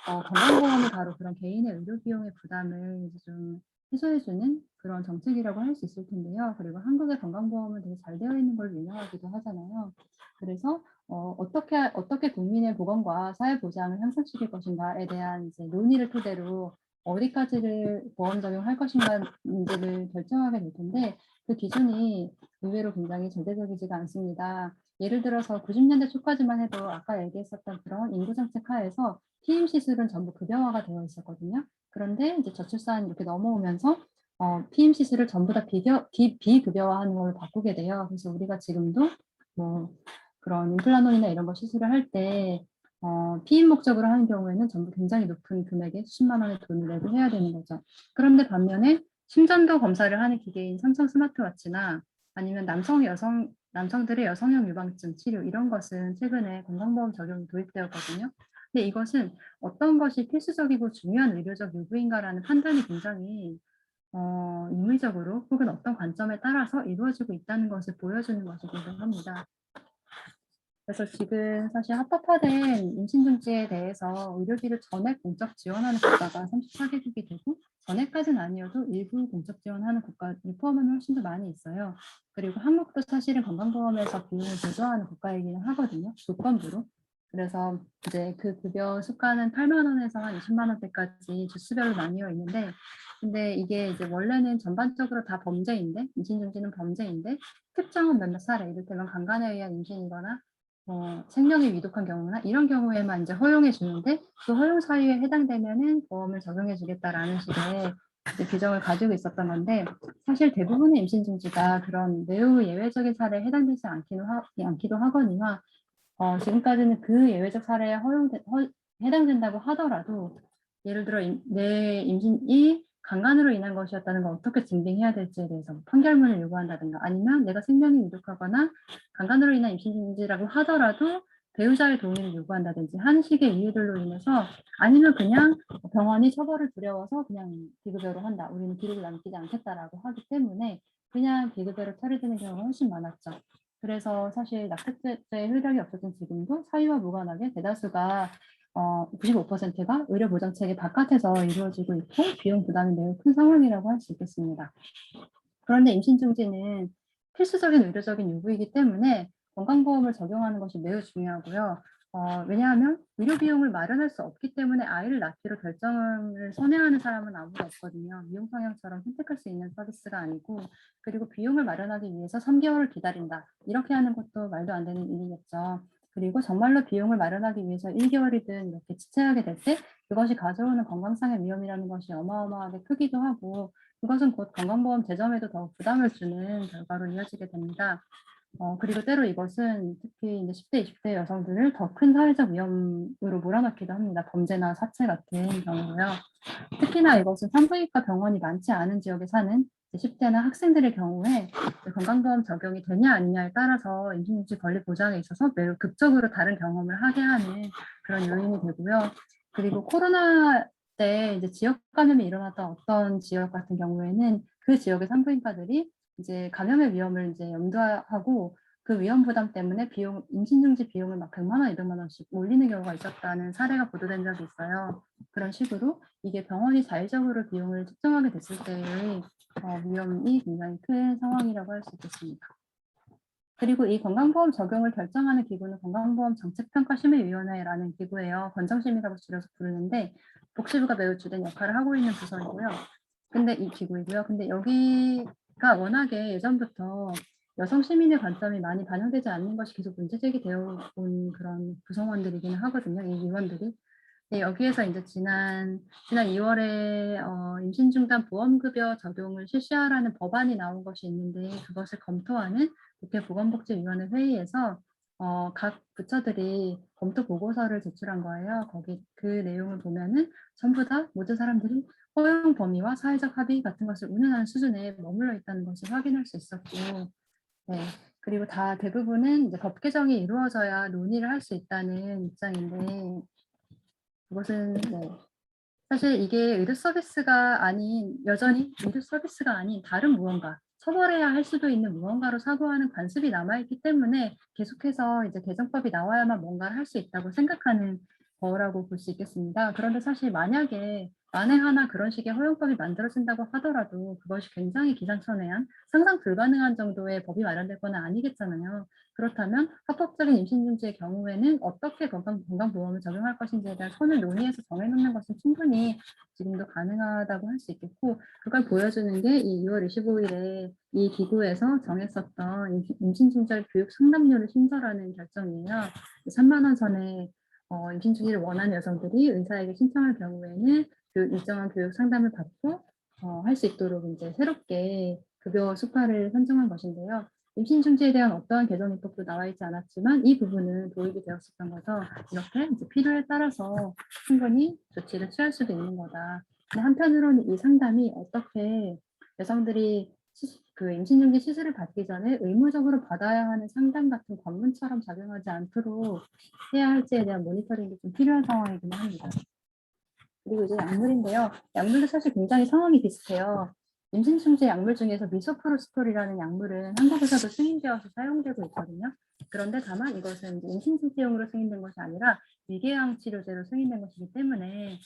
건강보험이 바로 그런 개인의 의료 비용의 부담을 이제 좀 해소해주는 그런 정책이라고 할 수 있을 텐데요. 그리고 한국의 건강보험은 되게 잘 되어 있는 걸로 유명하기도 하잖아요. 그래서 어떻게 국민의 보건과 사회 보장을 향상시킬 것인가에 대한 이제 논의를 토대로 어디까지를 보험 적용할 것인가 문제를 결정하게 될 텐데 그 기준이 의외로 굉장히 절대적이지가 않습니다. 예를 들어서 90년대 초까지만 해도 아까 얘기했었던 그런 인구정책 하에서 피임 시술은 전부 급여화가 되어 있었거든요. 그런데 이제 저출산 이렇게 넘어오면서 피임 시술을 전부 다 비급여화하는 걸로 바꾸게 돼요. 그래서 우리가 지금도 뭐 그런 임플란론이나 이런 거 시술을 할 때 피임 목적으로 하는 경우에는 전부 굉장히 높은 금액의 수십만 원의 돈을 내고 해야 되는 거죠. 그런데 반면에 심전도 검사를 하는 기계인 삼성 스마트워치나 아니면 남성들의 여성형 유방증 치료 이런 것은 최근에 건강보험 적용이 도입되었거든요. 근데 이것은 어떤 것이 필수적이고 중요한 의료적 요구인가라는 판단이 굉장히 인위적으로 혹은 어떤 관점에 따라서 이루어지고 있다는 것을 보여주는 것이기도 합니다. 그래서 지금 사실 합법화된 임신중지에 대해서 의료비를 전액 공적 지원하는 국가가 34개국이 되고 전액까지는 아니어도 일부 공적 지원하는 국가를 포함하면 훨씬 더 많이 있어요. 그리고 한국도 사실은 건강보험에서 비용을 제조하는 국가이기는 하거든요. 조건부로. 그래서 이제 그 급여 수가는 8만 원에서 한 20만 원대까지 주수별로 나뉘어 있는데 근데 이게 이제 원래는 전반적으로 다 범죄인데 임신중지는 범죄인데 특정한 몇몇 사례 이를테면 강간에 의한 임신이거나 생명이 위독한 경우나 이런 경우에만 이제 허용해 주는데 그 허용 사유에 해당되면은 보험을 적용해 주겠다라는 식의 이제 규정을 가지고 있었던 건데 사실 대부분의 임신 중지가 그런 매우 예외적인 사례에 해당되지 않기도 하거니와 지금까지는 그 예외적 사례에 해당된다고 하더라도 예를 들어 내 임신이 강간으로 인한 것이었다는 걸 어떻게 증빙해야 될지에 대해서 판결문을 요구한다든가 아니면 내가 생명이 위독하거나 강간으로 인한 임신이라고 하더라도 배우자의 동의를 요구한다든지 하는 식의 이유들로 인해서 아니면 그냥 병원이 처벌을 두려워서 그냥 비급여로 한다. 우리는 기록을 남기지 않겠다라고 하기 때문에 그냥 비급여로 처리되는 경우가 훨씬 많았죠. 그래서 사실 낙태죄의 효력이 없어진 지금도 사유와 무관하게 대다수가 95%가 의료보장체계 바깥에서 이루어지고 있고 비용 부담이 매우 큰 상황이라고 할 수 있겠습니다. 그런데 임신중지는 필수적인 의료적인 요구이기 때문에 건강보험을 적용하는 것이 매우 중요하고요. 왜냐하면 의료 비용을 마련할 수 없기 때문에 아이를 낳기로 결정을 선회하는 사람은 아무도 없거든요. 미용성형처럼 선택할 수 있는 서비스가 아니고 그리고 비용을 마련하기 위해서 3개월을 기다린다. 이렇게 하는 것도 말도 안 되는 일이겠죠. 그리고 정말로 비용을 마련하기 위해서 1개월이든 이렇게 지체하게 될 때 그것이 가져오는 건강상의 위험이라는 것이 어마어마하게 크기도 하고 그것은 곧 건강보험 재점에도 더욱 부담을 주는 결과로 이어지게 됩니다. 그리고 때로 이것은 특히 이제 10대, 20대 여성들을 더 큰 사회적 위험으로 몰아넣기도 합니다. 범죄나 사체 같은 경우고요. 특히나 이것은 산부인과 병원이 많지 않은 지역에 사는 10대나 학생들의 경우에 건강보험 적용이 되냐 아니냐에 따라서 임신중지 권리 보장에 있어서 매우 극적으로 다른 경험을 하게 하는 그런 요인이 되고요. 그리고 코로나 때 이제 지역 감염이 일어났던 어떤 지역 같은 경우에는 그 지역의 산부인과들이 이제 감염의 위험을 이제 염두하고 그 위험 부담 때문에 임신중지 비용을 막 100만 원, 200만 원씩 올리는 경우가 있었다는 사례가 보도된 적이 있어요. 그런 식으로 이게 병원이 자의적으로 비용을 측정하게 됐을 때의 위험이 굉장히 큰 상황이라고 할 수 있겠습니다. 그리고 이 건강보험 적용을 결정하는 기구는 건강보험 정책평가심의위원회라는 기구예요. 건정심이라고 줄여서 부르는데 복지부가 매우 주된 역할을 하고 있는 부서이고요. 근데 이 기구이고요. 근데 여기가 워낙에 예전부터 여성 시민의 관점이 많이 반영되지 않는 것이 계속 문제 제기되어 온 그런 구성원들이기는 하거든요. 이 위원들이. 네, 여기에서 이제 지난 2월에 임신 중단 보험급여 적용을 실시하라는 법안이 나온 것이 있는데 그것을 검토하는 국회 보건복지위원회 회의에서 각 부처들이 검토 보고서를 제출한 거예요. 거기 그 내용을 보면은 전부 다 모든 사람들이 허용 범위와 사회적 합의 같은 것을 운운하는 수준에 머물러 있다는 것을 확인할 수 있었고, 네. 그리고 다 대부분은 이제 법 개정이 이루어져야 논의를 할 수 있다는 입장인데, 그것은 네. 사실 이게 의료 서비스가 아닌, 여전히 의료 서비스가 아닌 다른 무언가, 처벌해야 할 수도 있는 무언가로 사고하는 관습이 남아있기 때문에 계속해서 이제 개정법이 나와야만 뭔가를 할 수 있다고 생각하는 거라고 볼 수 있겠습니다. 그런데 사실 만약에 만에 하나 그런 식의 허용법이 만들어진다고 하더라도 그것이 굉장히 기상천외한 상상 불가능한 정도의 법이 마련될 건 아니겠잖아요. 그렇다면 합법적인 임신 중지의 경우에는 어떻게 건강보험을 적용할 것인지에 대한 선을 논의해서 정해놓는 것은 충분히 지금도 가능하다고 할 수 있겠고, 그걸 보여주는 게 이 2월 25일에 이 기구에서 정했었던 임신 중절 교육 상담료를 신설하는 결정이에요. 3만 원 선에 임신 중지를 원하는 여성들이 의사에게 신청할 경우에는 일정한 교육 상담을 받고 할 수 있도록 이제 새롭게 급여 수파를 선정한 것인데요. 임신 중지에 대한 어떠한 개정 입법도 나와 있지 않았지만 이 부분은 도입이 되었었던 거죠. 이렇게 이제 필요에 따라서 충분히 조치를 취할 수도 있는 거다. 근데 한편으로는 이 상담이 어떻게 여성들이 그 임신 중지 시술을 받기 전에 의무적으로 받아야 하는 상담 같은 관문처럼 작용하지 않도록 해야 할지에 대한 모니터링이 좀 필요한 상황이긴 합니다. 그리고 이제 약물인데요. 약물도 사실 굉장히 상황이 비슷해요. 임신 중지 약물 중에서 미소프로스톨이라는 약물은 한국에서도 승인되어서 사용되고 있거든요. 그런데 다만 이것은 이제 임신 중지용으로 승인된 것이 아니라 위궤양 치료제로 승인된 것이기 때문에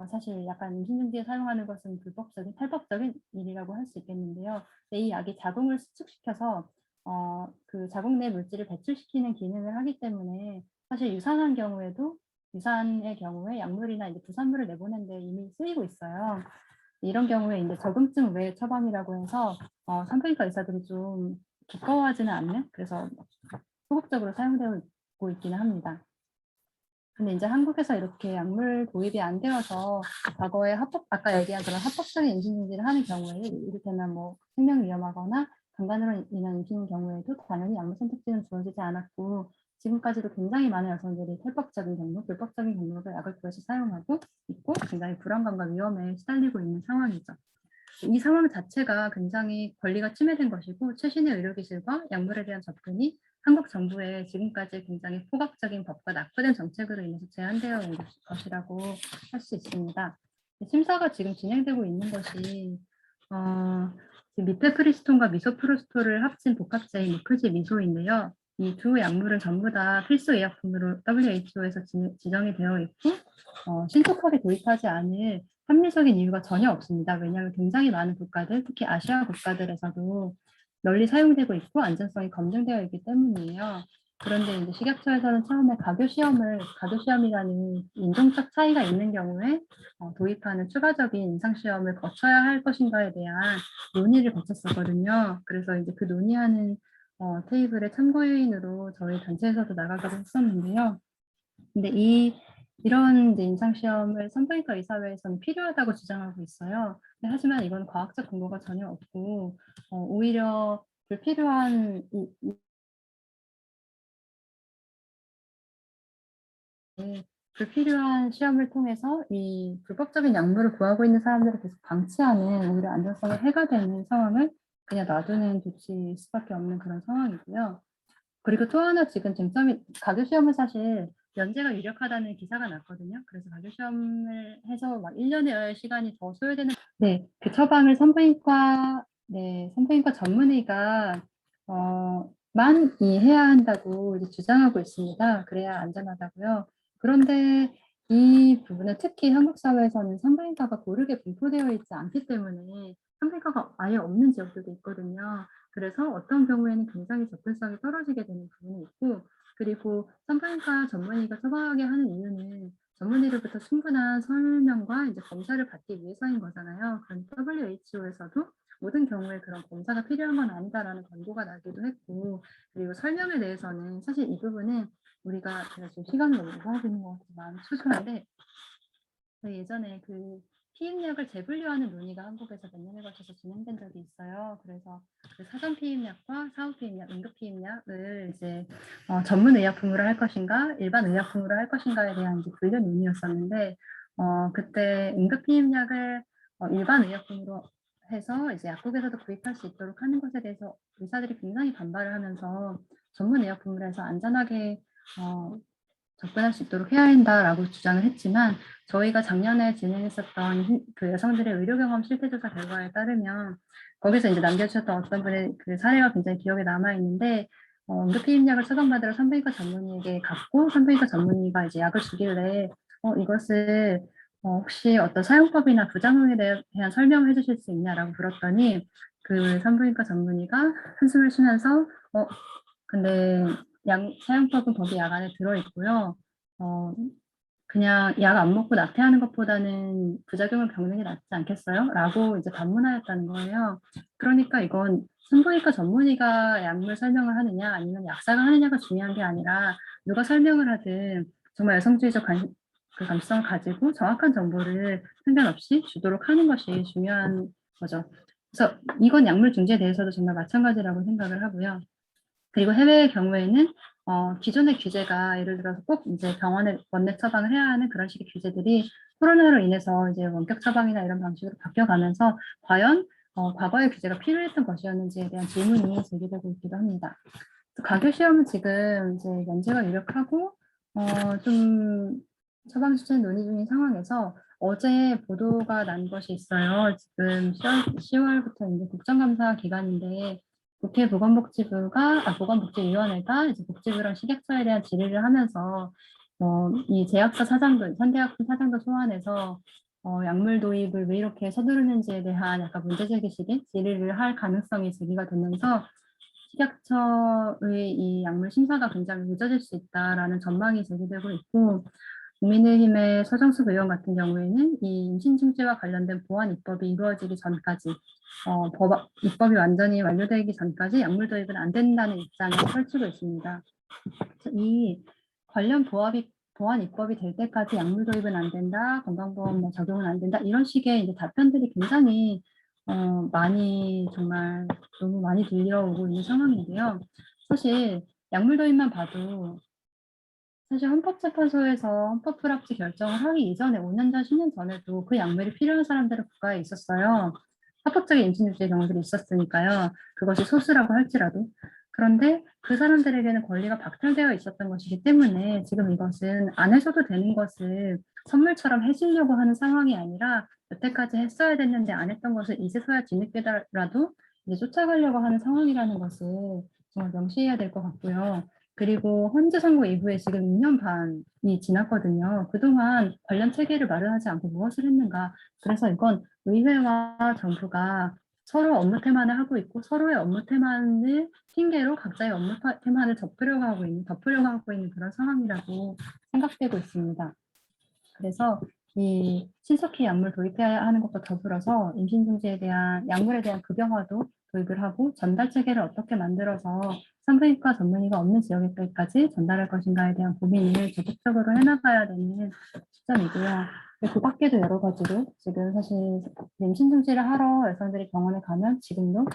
사실 약간 임신 중지에 사용하는 것은 불법적인 탈법적인 일이라고 할 수 있겠는데요. 이 약이 자궁을 수축시켜서 그 자궁 내 물질을 배출시키는 기능을 하기 때문에 사실 유산한 경우에도 유산의 경우에 약물이나 이제 부산물을 내보내는데 이미 쓰이고 있어요. 이런 경우에 이제 적응증 외 처방이라고 해서 산부인과 의사들이 좀 기꺼워하지는 않는, 그래서 소극적으로 사용되고 있기는 합니다. 근데 이제 한국에서 이렇게 약물 도입이 안 되어서 과거에 아까 얘기한 그런 합법적인 임신 중지를 하는 경우에 이를테면 뭐 생명 위험하거나 강간으로 인한 임신인 경우에도 당연히 약물 선택지는 주어지지 않았고, 지금까지도 굉장히 많은 여성들이 탈법적인 경로, 불법적인 경로로 약을 구해서 사용하고 있고 굉장히 불안감과 위험에 시달리고 있는 상황이죠. 이 상황 자체가 굉장히 권리가 침해된 것이고, 최신의 의료기술과 약물에 대한 접근이 한국 정부의 지금까지 굉장히 포괄적인 법과 낙후된 정책으로 인해서 제한되어 온 것이라고 할 수 있습니다. 심사가 지금 진행되고 있는 것이 미페프리스톤과 미소프로스톨을 합친 복합제인 미크지 미소인데요. 이 두 약물은 전부 다 필수 의약품으로 WHO에서 지정이 되어 있고 신속하게 도입하지 않을 합리적인 이유가 전혀 없습니다. 왜냐하면 굉장히 많은 국가들, 특히 아시아 국가들에서도 널리 사용되고 있고 안전성이 검증되어 있기 때문이에요. 그런데 이제 식약처에서는 처음에 가교시험이라는 인종적 차이가 있는 경우에 도입하는 추가적인 임상시험을 거쳐야 할 것인가에 대한 논의를 거쳤었거든요. 그래서 이제 그 논의하는 테이블의 참고요인으로 저희 단체에서도 나가기로 했었는데요. 근데 이런 이제 임상시험을 산부인과 의사회에서는 필요하다고 주장하고 있어요. 하지만 이건 과학적 근거가 전혀 없고 오히려 불필요한 불필요한 시험을 통해서 이 불법적인 약물을 구하고 있는 사람들을 계속 방치하는, 오히려 안전성에 해가 되는 상황을 그냥 놔두는 조치일 수밖에 없는 그런 상황이고요. 그리고 또 하나 지금 쟁점이, 가교시험은 사실 연제가 유력하다는 기사가 났거든요. 그래서 가교시험을 해서 막 1년의 시간이 더 소요되는, 네, 그 처방을 산부인과 전문의가 만 해야 한다고 이제 주장하고 있습니다. 그래야 안전하다고요. 그런데 이 부분은 특히 한국 사회에서는 산부인과가 고르게 분포되어 있지 않기 때문에 산부인과가 아예 없는 지역들도 있거든요. 그래서 어떤 경우에는 굉장히 접근성이 떨어지게 되는 부분이 있고, 그리고 산부인과 전문의가 처방하게 하는 이유는 전문의로부터 충분한 설명과 이제 검사를 받기 위해서인 거잖아요. 그럼 WHO에서도 모든 경우에 그런 검사가 필요한 건 아니다라는 권고가 나기도 했고, 그리고 설명에 대해서는 사실 이 부분은 제가 지금 시간을 너무 오버하고 있는 것 같아서 마음이 초조한데, 저희 예전에 그 피임약을 재분류하는 논의가 한국에서 몇 년에 걸쳐서 진행된 적이 있어요. 그래서 그 사전 피임약과 사후 피임약, 응급 피임약을 이제 전문 의약품으로 할 것인가, 일반 의약품으로 할 것인가에 대한 이제 분류 논의였었는데, 그때 응급 피임약을 일반 의약품으로 해서 이제 약국에서도 구입할 수 있도록 하는 것에 대해서 의사들이 굉장히 반발을 하면서 전문 의약품으로 해서 안전하게 접근할 수 있도록 해야 한다라고 주장을 했지만, 저희가 작년에 진행했었던 그 여성들의 의료 경험 실태조사 결과에 따르면 거기서 이제 남겨주셨던 어떤 분의 그 사례가 굉장히 기억에 남아 있는데, 응급 피임약을 처방받으러 산부인과 전문의에게 갔고 산부인과 전문의가 이제 약을 주길래 이것을 혹시 어떤 사용법이나 부작용에 대한 설명을 해주실 수 있냐라고 물었더니, 그 산부인과 전문의가 한숨을 쉬면서 근데 사용법은 거기 약 안에 들어있고요. 그냥 약 안 먹고 나태하는 것보다는 부작용을 겪는 게 낫지 않겠어요? 라고 이제 반문하였다는 거예요. 그러니까 이건 산부인과 전문의가 약물 설명을 하느냐 아니면 약사가 하느냐가 중요한 게 아니라, 누가 설명을 하든 정말 여성주의적 그 감수성을 가지고 정확한 정보를 편견 없이 주도록 하는 것이 중요한 거죠. 그래서 이건 약물 중지에 대해서도 정말 마찬가지라고 생각을 하고요. 그리고 해외의 경우에는 기존의 규제가 예를 들어서 꼭 이제 병원에 원내 처방을 해야 하는 그런 식의 규제들이 코로나로 인해서 이제 원격 처방이나 이런 방식으로 바뀌어가면서 과연 과거의 규제가 필요했던 것이었는지에 대한 질문이 제기되고 있기도 합니다. 가교 시험은 지금 이제 연재가 유력하고 좀 처방 추천 논의 중인 상황에서 어제 보도가 난 것이 있어요. 지금 10월부터 이제 국정감사 기간인데 국회 보건복지위원회가 이제 복지부랑 식약처에 대한 질의를 하면서 이 제약사 사장도, 현대약품 사장도 소환해서 약물 도입을 왜 이렇게 서두르는지에 대한 약간 문제제기식의 질의를 할 가능성이 제기가 되면서 식약처의 이 약물 심사가 굉장히 늦어질 수 있다라는 전망이 제기되고 있고, 국민의힘의 서정숙 의원 같은 경우에는 이 임신중지와 관련된 보완 입법이 이루어지기 전까지, 입법이 완전히 완료되기 전까지 약물 도입은 안 된다는 입장을 펼치고 있습니다. 이 관련 보완 입법이 될 때까지 약물 도입은 안 된다, 건강보험 적용은 안 된다, 이런 식의 이제 답변들이 굉장히 많이 정말 너무 많이 들려오고 있는 상황인데요. 사실 약물 도입만 봐도 사실 헌법재판소에서 헌법불합치 결정을 하기 이전에 5년 전, 10년 전에도 그 약물이 필요한 사람들은 국가에 있었어요. 합법적인 임신주의 경우들이 있었으니까요. 그것이 소수라고 할지라도. 그런데 그 사람들에게는 권리가 박탈되어 있었던 것이기 때문에 지금 이것은 안 해줘도 되는 것을 선물처럼 해주려고 하는 상황이 아니라 여태까지 했어야 됐는데 안 했던 것을 이제서야 뒤늦게라도 이제 쫓아가려고 하는 상황이라는 것을 정말 명시해야 될 것 같고요. 그리고 헌재 선고 이후에 지금 2년 반이 지났거든요. 그동안 관련 체계를 마련하지 않고 무엇을 했는가. 그래서 이건 의회와 정부가 서로 업무 태만을 하고 있고 서로의 업무 태만을 핑계로 각자의 업무 태만을 덮으려고 하고 있는 그런 상황이라고 생각되고 있습니다. 그래서 이 신속히 약물 도입해야 하는 것과 더불어서 임신중지에 대한 약물에 대한 급여화도 도입을 하고 전달 체계를 어떻게 만들어서 산부인과 전문의가 없는 지역에까지 전달할 것인가에 대한 고민을 적극적으로 해나가야 되는 시점이고요. 그 밖에도 여러 가지로 지금 사실 임신중지를 하러 여성들이 병원에 가면 지금도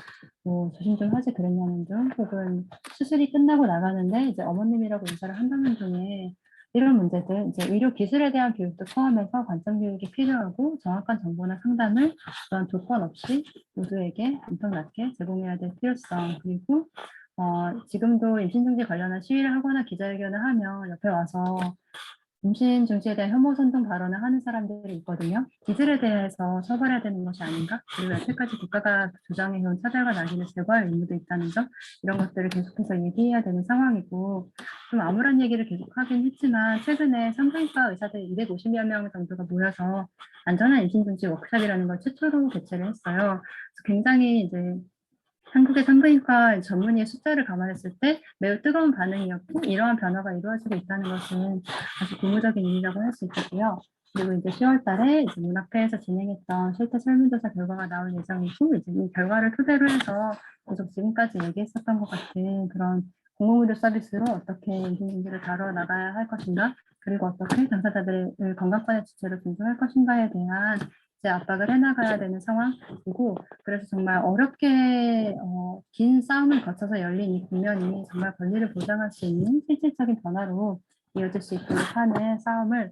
뭐 조심 좀 하지 그랬냐는 등, 혹은 수술이 끝나고 나가는데 이제 어머님이라고 인사를 한다는 중에 이런 문제들, 이제 의료 기술에 대한 교육도 포함해서 관점 교육이 필요하고 정확한 정보나 상담을 그런 조건 없이 모두에게 엄청나게 제공해야 될 필요성, 그리고 지금도 임신중지 관련한 시위를 하거나 기자회견을 하면 옆에 와서 임신 중지에 대한 혐오 선동 발언을 하는 사람들이 있거든요. 이들에 대해서 처벌해야 되는 것이 아닌가? 그리고 여태까지 국가가 주장해온 차별과 낙인을 제거할 의무도 있다는 점, 이런 것들을 계속해서 얘기해야 되는 상황이고, 좀 암울한 얘기를 계속하긴 했지만 최근에 산부인과 의사들 250여 명 정도가 모여서 안전한 임신 중지 워크숍이라는 걸 최초로 개최를 했어요. 그래서 굉장히 이제 한국의 산부인과 전문의의 숫자를 감안했을 때 매우 뜨거운 반응이었고, 이러한 변화가 이루어지고 있다는 것은 아주 고무적인 일이라고 할 수 있겠고요. 그리고 이제 10월 달에 이제 문학회에서 진행했던 실태 설문조사 결과가 나올 예정이고, 이제 이 결과를 토대로 해서 계속 지금까지 얘기했었던 것 같은 그런 공공의료 서비스로 어떻게 임신중지를 다뤄 나가야 할 것인가, 그리고 어떻게 당사자들의 건강권의 주체를 존중할 것인가에 대한 억제 압박을 해나가야 되는 상황이고, 그래서 정말 어렵게 긴 싸움을 거쳐서 열린 이 국면이 정말 권리를 보장할 수 있는 실질적인 변화로 이어질 수 있도록 하는 싸움을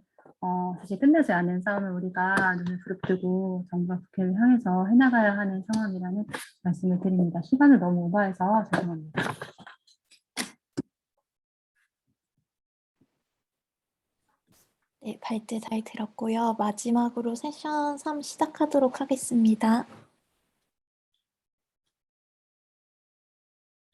사실 끝나지 않은 싸움을 우리가 눈을 부릅뜨고 정부와 국회를 향해서 해나가야 하는 상황이라는 말씀을 드립니다. 시간을 너무 오버해서 죄송합니다. 네, 발제 잘 들었고요. 마지막으로 세션 3 시작하도록 하겠습니다.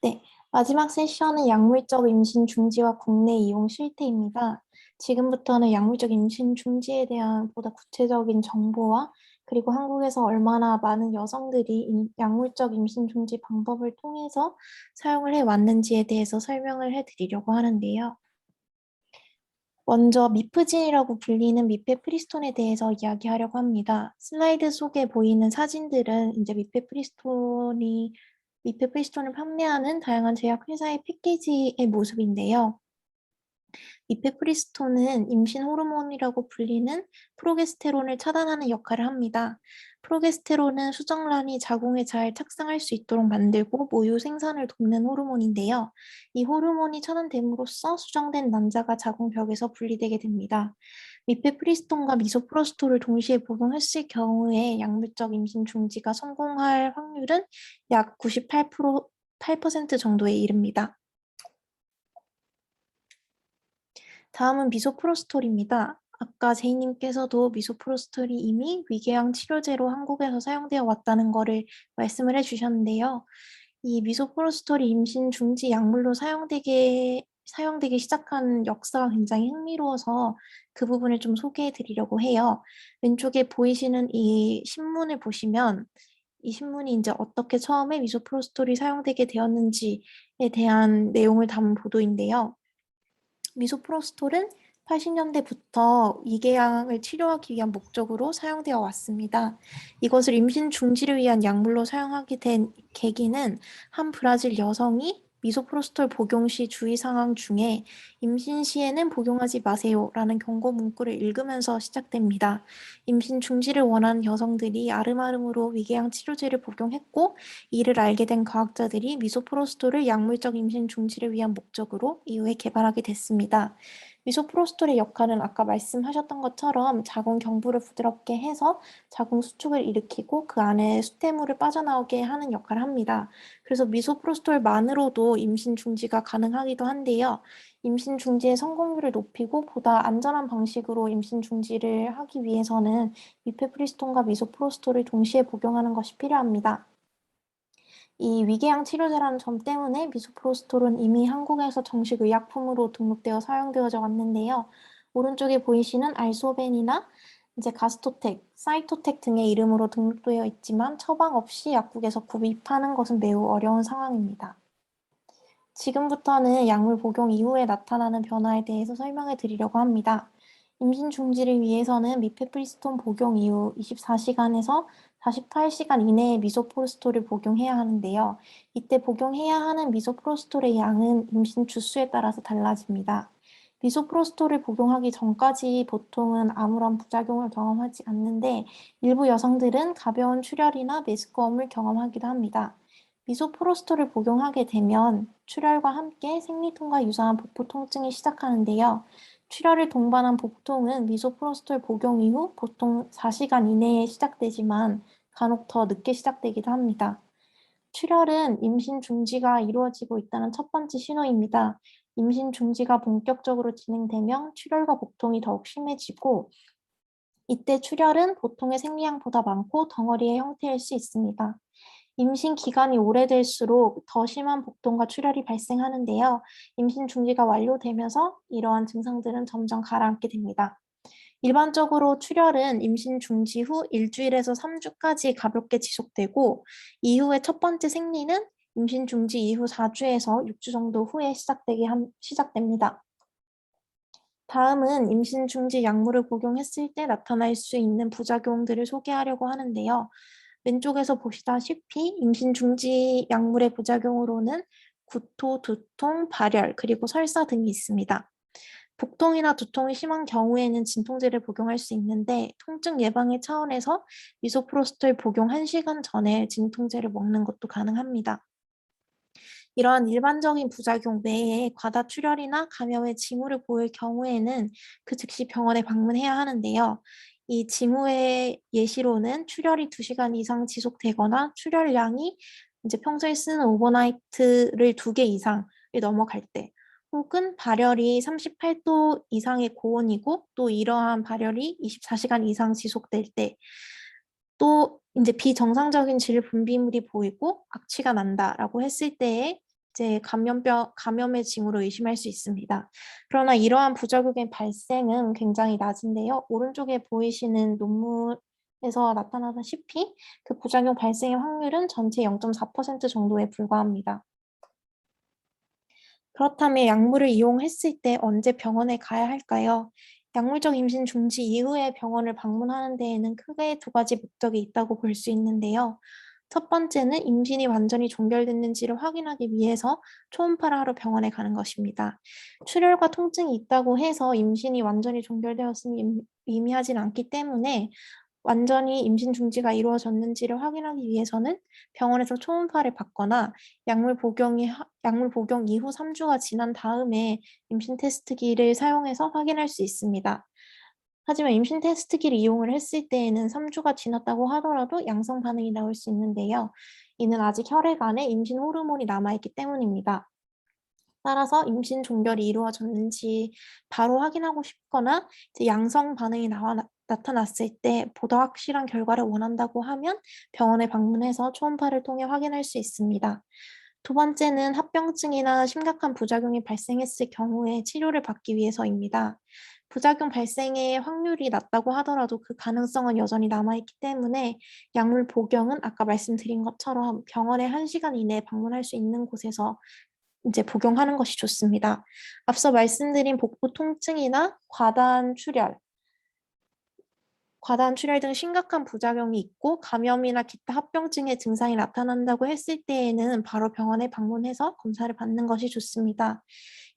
네, 마지막 세션은 약물적 임신 중지와 국내 이용 실태입니다. 지금부터는 약물적 임신 중지에 대한 보다 구체적인 정보와 그리고 한국에서 얼마나 많은 여성들이 약물적 임신 중지 방법을 통해서 사용을 해왔는지에 대해서 설명을 해드리려고 하는데요. 먼저 미프진이라고 불리는 미페프리스톤에 대해서 이야기하려고 합니다. 슬라이드 속에 보이는 사진들은 이제 미페프리스톤을 판매하는 다양한 제약 회사의 패키지의 모습인데요. 미페프리스톤은 임신 호르몬이라고 불리는 프로게스테론을 차단하는 역할을 합니다. 프로게스테론은 수정란이 자궁에 잘 착상할 수 있도록 만들고 모유 생산을 돕는 호르몬인데요. 이 호르몬이 차단됨으로써 수정된 난자가 자궁벽에서 분리되게 됩니다. 미페프리스톤과 미소프로스톨을 동시에 복용했을 경우에 약물적 임신 중지가 성공할 확률은 약 98% 정도에 이릅니다. 다음은 미소프로스톨입니다. 아까 제이님께서도 미소프로스톨이 이미 위궤양 치료제로 한국에서 사용되어 왔다는 것을 말씀을 해주셨는데요. 이 미소프로스톨이 임신 중지 약물로 사용되기 시작한 역사가 굉장히 흥미로워서 그 부분을 좀 소개해 드리려고 해요. 왼쪽에 보이시는 이 신문을 보시면 이 신문이 이제 어떻게 처음에 미소프로스톨이 사용되게 되었는지에 대한 내용을 담은 보도인데요. 미소프로스톨은 80년대부터 위궤양을 치료하기 위한 목적으로 사용되어 왔습니다. 이것을 임신 중지를 위한 약물로 사용하게 된 계기는 한 브라질 여성이 미소프로스톨 복용 시 주의 사항 중에 임신 시에는 복용하지 마세요라는 경고 문구를 읽으면서 시작됩니다. 임신 중지를 원하는 여성들이 아름아름으로 위궤양 치료제를 복용했고 이를 알게 된 과학자들이 미소프로스톨을 약물적 임신 중지를 위한 목적으로 이후에 개발하게 됐습니다. 미소프로스톨의 역할은 아까 말씀하셨던 것처럼 자궁 경부를 부드럽게 해서 자궁 수축을 일으키고 그 안에 수태물을 빠져나오게 하는 역할을 합니다. 그래서 미소프로스톨만으로도 임신 중지가 가능하기도 한데요. 임신 중지의 성공률을 높이고 보다 안전한 방식으로 임신 중지를 하기 위해서는 미페프리스톤과 미소프로스톨을 동시에 복용하는 것이 필요합니다. 이 위궤양 치료제라는 점 때문에 미소프로스톨은 이미 한국에서 정식 의약품으로 등록되어 사용되어져 왔는데요. 오른쪽에 보이시는 알소벤이나 이제 가스토텍, 사이토텍 등의 이름으로 등록되어 있지만 처방 없이 약국에서 구입하는 것은 매우 어려운 상황입니다. 지금부터는 약물 복용 이후에 나타나는 변화에 대해서 설명해 드리려고 합니다. 임신 중지를 위해서는 미페프리스톤 복용 이후 24시간에서 48시간 이내에 미소프로스톨을 복용해야 하는데요. 이때 복용해야 하는 미소프로스톨의 양은 임신 주수에 따라서 달라집니다. 미소프로스톨을 복용하기 전까지 보통은 아무런 부작용을 경험하지 않는데 일부 여성들은 가벼운 출혈이나 메스꺼움을 경험하기도 합니다. 미소프로스톨을 복용하게 되면 출혈과 함께 생리통과 유사한 복부 통증이 시작하는데요. 출혈을 동반한 복통은 미소프로스톨 복용 이후 보통 4시간 이내에 시작되지만 간혹 더 늦게 시작되기도 합니다. 출혈은 임신 중지가 이루어지고 있다는 첫 번째 신호입니다. 임신 중지가 본격적으로 진행되면 출혈과 복통이 더욱 심해지고 이때 출혈은 보통의 생리량보다 많고 덩어리의 형태일 수 있습니다. 임신 기간이 오래될수록 더 심한 복통과 출혈이 발생하는데요. 임신 중지가 완료되면서 이러한 증상들은 점점 가라앉게 됩니다. 일반적으로 출혈은 임신 중지 후 일주일에서 3주까지 가볍게 지속되고 이후에 첫 번째 생리는 임신 중지 이후 4주에서 6주 정도 후에 시작됩니다. 다음은 임신 중지 약물을 복용했을 때 나타날 수 있는 부작용들을 소개하려고 하는데요. 왼쪽에서 보시다시피 임신 중지 약물의 부작용으로는 구토, 두통, 발열, 그리고 설사 등이 있습니다. 복통이나 두통이 심한 경우에는 진통제를 복용할 수 있는데 통증 예방의 차원에서 미소프로스토를 복용 1시간 전에 진통제를 먹는 것도 가능합니다. 이러한 일반적인 부작용 외에 과다 출혈이나 감염의 징후를 보일 경우에는 그 즉시 병원에 방문해야 하는데요. 이 징후의 예시로는 출혈이 2시간 이상 지속되거나 출혈량이 이제 평소에 쓰는 오버나이트를 2개 이상을 넘어갈 때, 혹은 발열이 38도 이상의 고온이고 또 이러한 발열이 24시간 이상 지속될 때, 또 이제 비정상적인 질 분비물이 보이고 악취가 난다라고 했을 때에 이제 감염의 징후로 의심할 수 있습니다. 그러나 이러한 부작용의 발생은 굉장히 낮은데요. 오른쪽에 보이시는 논문에서 나타나다시피 그 부작용 발생의 확률은 전체 0.4% 정도에 불과합니다. 그렇다면 약물을 이용했을 때 언제 병원에 가야 할까요? 약물적 임신 중지 이후에 병원을 방문하는 데에는 크게 2가지 목적이 있다고 볼 수 있는데요. 첫 번째는 임신이 완전히 종결됐는지를 확인하기 위해서 초음파를 하러 병원에 가는 것입니다. 출혈과 통증이 있다고 해서 임신이 완전히 종결되었음이 의미하진 않기 때문에 완전히 임신 중지가 이루어졌는지를 확인하기 위해서는 병원에서 초음파를 받거나 약물 복용 이후 3주가 지난 다음에 임신 테스트기를 사용해서 확인할 수 있습니다. 하지만 임신 테스트기를 이용을 했을 때에는 3주가 지났다고 하더라도 양성 반응이 나올 수 있는데요. 이는 아직 혈액 안에 임신 호르몬이 남아있기 때문입니다. 따라서 임신 종결이 이루어졌는지 바로 확인하고 싶거나 이제 양성 반응이 나타났을 때 보다 확실한 결과를 원한다고 하면 병원에 방문해서 초음파를 통해 확인할 수 있습니다. 2번째는 합병증이나 심각한 부작용이 발생했을 경우에 치료를 받기 위해서입니다. 부작용 발생의 확률이 낮다고 하더라도 그 가능성은 여전히 남아있기 때문에 약물 복용은 아까 말씀드린 것처럼 병원에 1시간 이내에 방문할 수 있는 곳에서 이제 복용하는 것이 좋습니다. 앞서 말씀드린 복부 통증이나 과다한 출혈 등 심각한 부작용이 있고 감염이나 기타 합병증의 증상이 나타난다고 했을 때에는 바로 병원에 방문해서 검사를 받는 것이 좋습니다.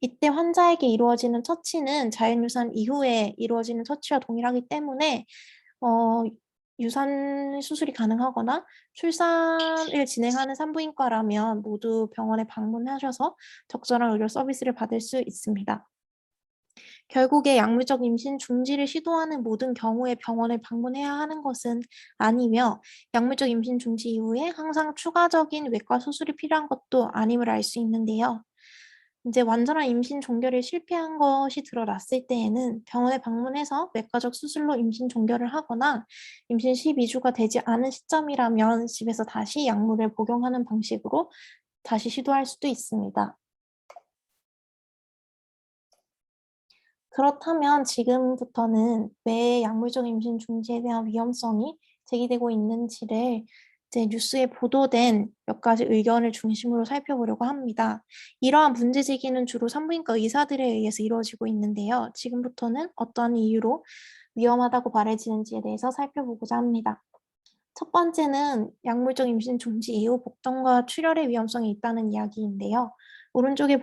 이때 환자에게 이루어지는 처치는 자연유산 이후에 이루어지는 처치와 동일하기 때문에 어, 유산 수술이 가능하거나 출산을 진행하는 산부인과라면 모두 병원에 방문하셔서 적절한 의료 서비스를 받을 수 있습니다. 결국에 약물적 임신 중지를 시도하는 모든 경우에 병원을 방문해야 하는 것은 아니며 약물적 임신 중지 이후에 항상 추가적인 외과 수술이 필요한 것도 아님을 알 수 있는데요. 이제 완전한 임신 종결에 실패한 것이 드러났을 때에는 병원에 방문해서 외과적 수술로 임신 종결을 하거나 임신 12주가 되지 않은 시점이라면 집에서 다시 약물을 복용하는 방식으로 다시 시도할 수도 있습니다. 그렇다면 지금부터는 왜 약물적 임신 중지에 대한 위험성이 제기되고 있는지를 이제 뉴스에 보도된 몇 가지 의견을 중심으로 살펴보려고 합니다. 이러한 문제 제기는 주로 산부인과 의사들에 의해서 이루어지고 있는데요. 지금부터는 어떠한 이유로 위험하다고 말해지는지에 대해서 살펴보고자 합니다. 첫 번째는 약물적 임신 중지 이후 복통과 출혈의 위험성이 있다는 이야기인데요. 오른쪽에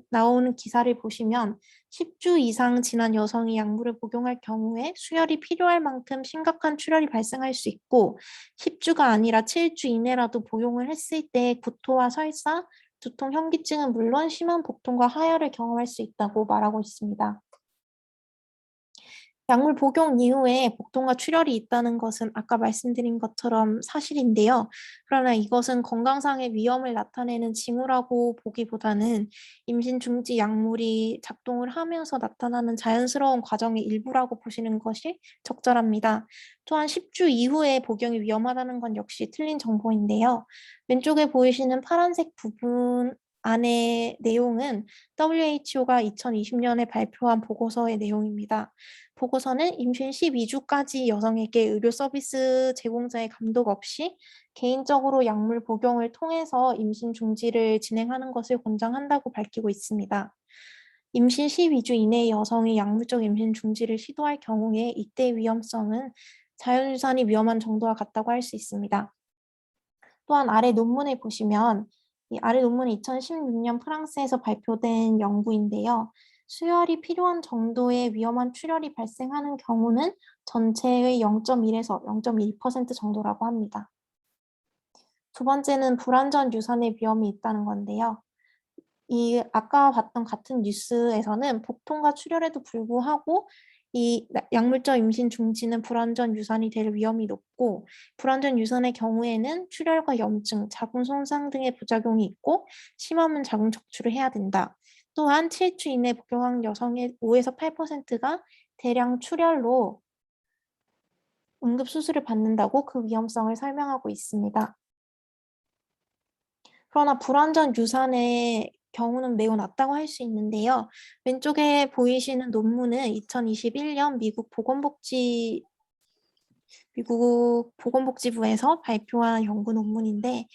나오는 기사를 보시면 10주 이상 지난 여성이 약물을 복용할 경우에 수혈이 필요할 만큼 심각한 출혈이 발생할 수 있고 10주가 아니라 7주 이내라도 복용을 했을 때 구토와 설사, 두통, 현기증은 물론 심한 복통과 하혈을 경험할 수 있다고 말하고 있습니다. 약물 복용 이후에 복통과 출혈이 있다는 것은 아까 말씀드린 것처럼 사실인데요. 그러나 이것은 건강상의 위험을 나타내는 징후라고 보기보다는 임신 중지 약물이 작동을 하면서 나타나는 자연스러운 과정의 일부라고 보시는 것이 적절합니다. 또한 10주 이후에 복용이 위험하다는 건 역시 틀린 정보인데요. 왼쪽에 보이시는 파란색 부분 안의 내용은 WHO가 2020년에 발표한 보고서의 내용입니다. 보고서는 임신 12주까지 여성에게 의료 서비스 제공자의 감독 없이 개인적으로 약물 복용을 통해서 임신 중지를 진행하는 것을 권장한다고 밝히고 있습니다. 임신 12주 이내의 여성이 약물적 임신 중지를 시도할 경우에 이때 위험성은 자연유산이 위험한 정도와 같다고 할 수 있습니다. 또한 아래 논문을 보시면 이 아래 논문은 2016년 프랑스에서 발표된 연구인데요. 수혈이 필요한 정도의 위험한 출혈이 발생하는 경우는 전체의 0.1에서 0.1% 정도라고 합니다. 두 번째는 불완전 유산의 위험이 있다는 건데요. 이 아까 봤던 같은 뉴스에서는 복통과 출혈에도 불구하고 이 약물적 임신 중지는 불완전 유산이 될 위험이 높고 불완전 유산의 경우에는 출혈과 염증, 자궁 손상 등의 부작용이 있고 심하면 자궁 척추를 해야 된다. 또한 7주 이내 복용한 여성의 5에서 8%가 대량 출혈로 응급수술을 받는다고 그 위험성을 설명하고 있습니다. 그러나 불완전 유산의 경우는 매우 낮다고 할 수 있는데요. 왼쪽에 보이시는 논문은 2021년 미국 보건복지부에서 발표한 연구 논문인데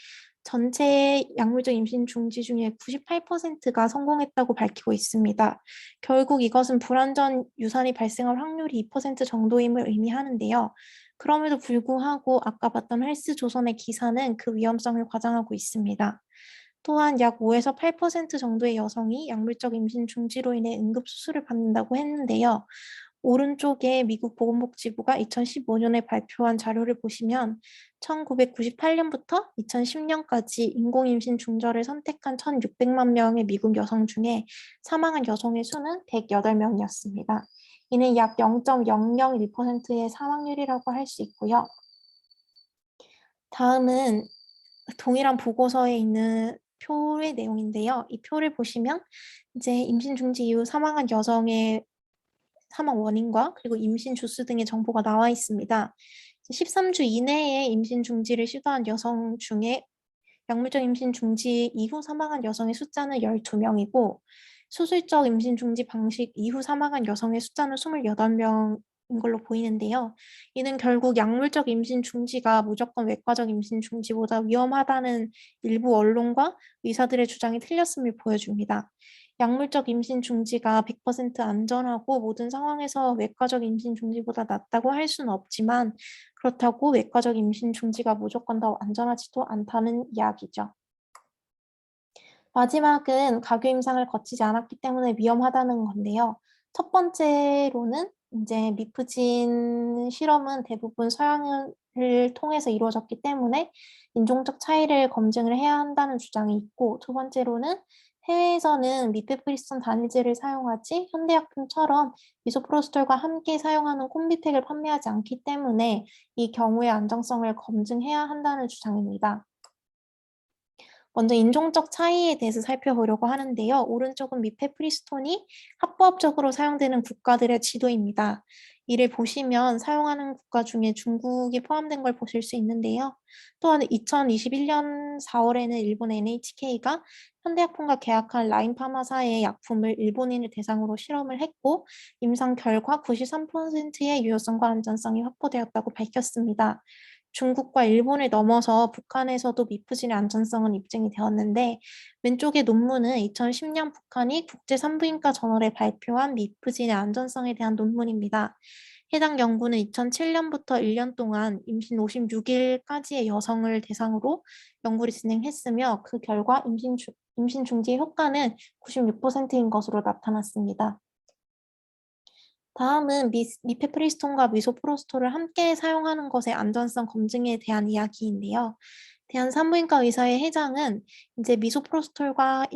전체 약물적 임신 중지 중에 98%가 성공했다고 밝히고 있습니다. 결국 이것은 불완전 유산이 발생할 확률이 2% 정도임을 의미하는데요. 그럼에도 불구하고 아까 봤던 헬스조선의 기사는 그 위험성을 과장하고 있습니다. 또한 약 5에서 8% 정도의 여성이 약물적 임신 중지로 인해 응급수술을 받는다고 했는데요. 오른쪽에 미국 보건복지부가 2015년에 발표한 자료를 보시면 1998년부터 2010년까지 인공임신 중절을 선택한 1,600만 명의 미국 여성 중에 사망한 여성의 수는 108명이었습니다. 이는 약 0.001%의 사망률이라고 할 수 있고요. 다음은 동일한 보고서에 있는 표의 내용인데요. 이 표를 보시면 이제 임신 중지 이후 사망한 여성의 사망 원인과 그리고 임신 주수 등의 정보가 나와 있습니다. 13주 이내에 임신 중지를 시도한 여성 중에 약물적 임신 중지 이후 사망한 여성의 숫자는 12명이고 수술적 임신 중지 방식 이후 사망한 여성의 숫자는 28명인 걸로 보이는데요. 이는 결국 약물적 임신 중지가 무조건 외과적 임신 중지보다 위험하다는 일부 언론과 의사들의 주장이 틀렸음을 보여줍니다. 약물적 임신 중지가 100% 안전하고 모든 상황에서 외과적 임신 중지보다 낫다고 할 수는 없지만 그렇다고 외과적 임신 중지가 무조건 더 안전하지도 않다는 이야기죠. 마지막은 가교 임상을 거치지 않았기 때문에 위험하다는 건데요. 첫 번째로는 이제 미프진 실험은 대부분 서양을 통해서 이루어졌기 때문에 인종적 차이를 검증을 해야 한다는 주장이 있고, 두 번째로는 해외에서는 미페프리스톤 단일제를 사용하지 현대약품처럼 미소프로스톨과 함께 사용하는 콤비텍을 판매하지 않기 때문에 이 경우의 안정성을 검증해야 한다는 주장입니다. 먼저 인종적 차이에 대해서 살펴보려고 하는데요. 오른쪽은 미페프리스톤이 합법적으로 사용되는 국가들의 지도입니다. 이를 보시면 사용하는 국가 중에 중국이 포함된 걸 보실 수 있는데요. 또한 2021년 4월에는 일본 NHK가 현대약품과 계약한 라인파마사의 약품을 일본인을 대상으로 실험을 했고 임상 결과 93%의 유효성과 안전성이 확보되었다고 밝혔습니다. 중국과 일본을 넘어서 북한에서도 미프진의 안전성은 입증이 되었는데 왼쪽의 논문은 2010년 북한이 국제산부인과 저널에 발표한 미프진의 안전성에 대한 논문입니다. 해당 연구는 2007년부터 1년 동안 임신 56일까지의 여성을 대상으로 연구를 진행했으며 그 결과 임신 중지 효과는 96%인 것으로 나타났습니다. 다음은 미페프리스톤과 미소프로스톨을 함께 사용하는 것의 안전성 검증에 대한 이야기인데요. 대한산부인과 의사의 회장은 이제 미소프로스톨과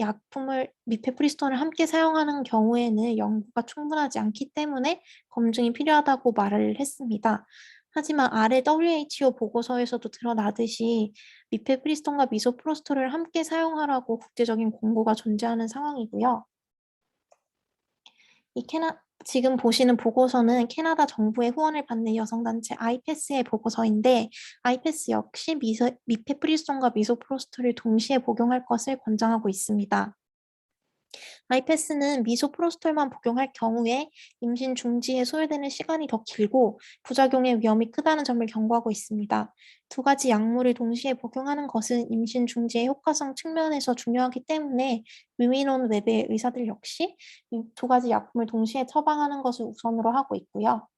미페프리스톤을 함께 사용하는 경우에는 연구가 충분하지 않기 때문에 검증이 필요하다고 말을 했습니다. 하지만 아래 WHO 보고서에서도 드러나듯이 미페프리스톤과 미소프로스톨을 함께 사용하라고 국제적인 권고가 존재하는 상황이고요. 지금 보시는 보고서는 캐나다 정부의 후원을 받는 여성단체 아이패스의 보고서인데 아이패스 역시 미페프리스톤과 미소프로스톨을 동시에 복용할 것을 권장하고 있습니다. 아이패스는 미소프로스톨만 복용할 경우에 임신 중지에 소요되는 시간이 더 길고 부작용의 위험이 크다는 점을 경고하고 있습니다. 두 가지 약물을 동시에 복용하는 것은 임신 중지의 효과성 측면에서 중요하기 때문에 위민온 웹의 의사들 역시 이 두 가지 약품을 동시에 처방하는 것을 우선으로 하고 있고요.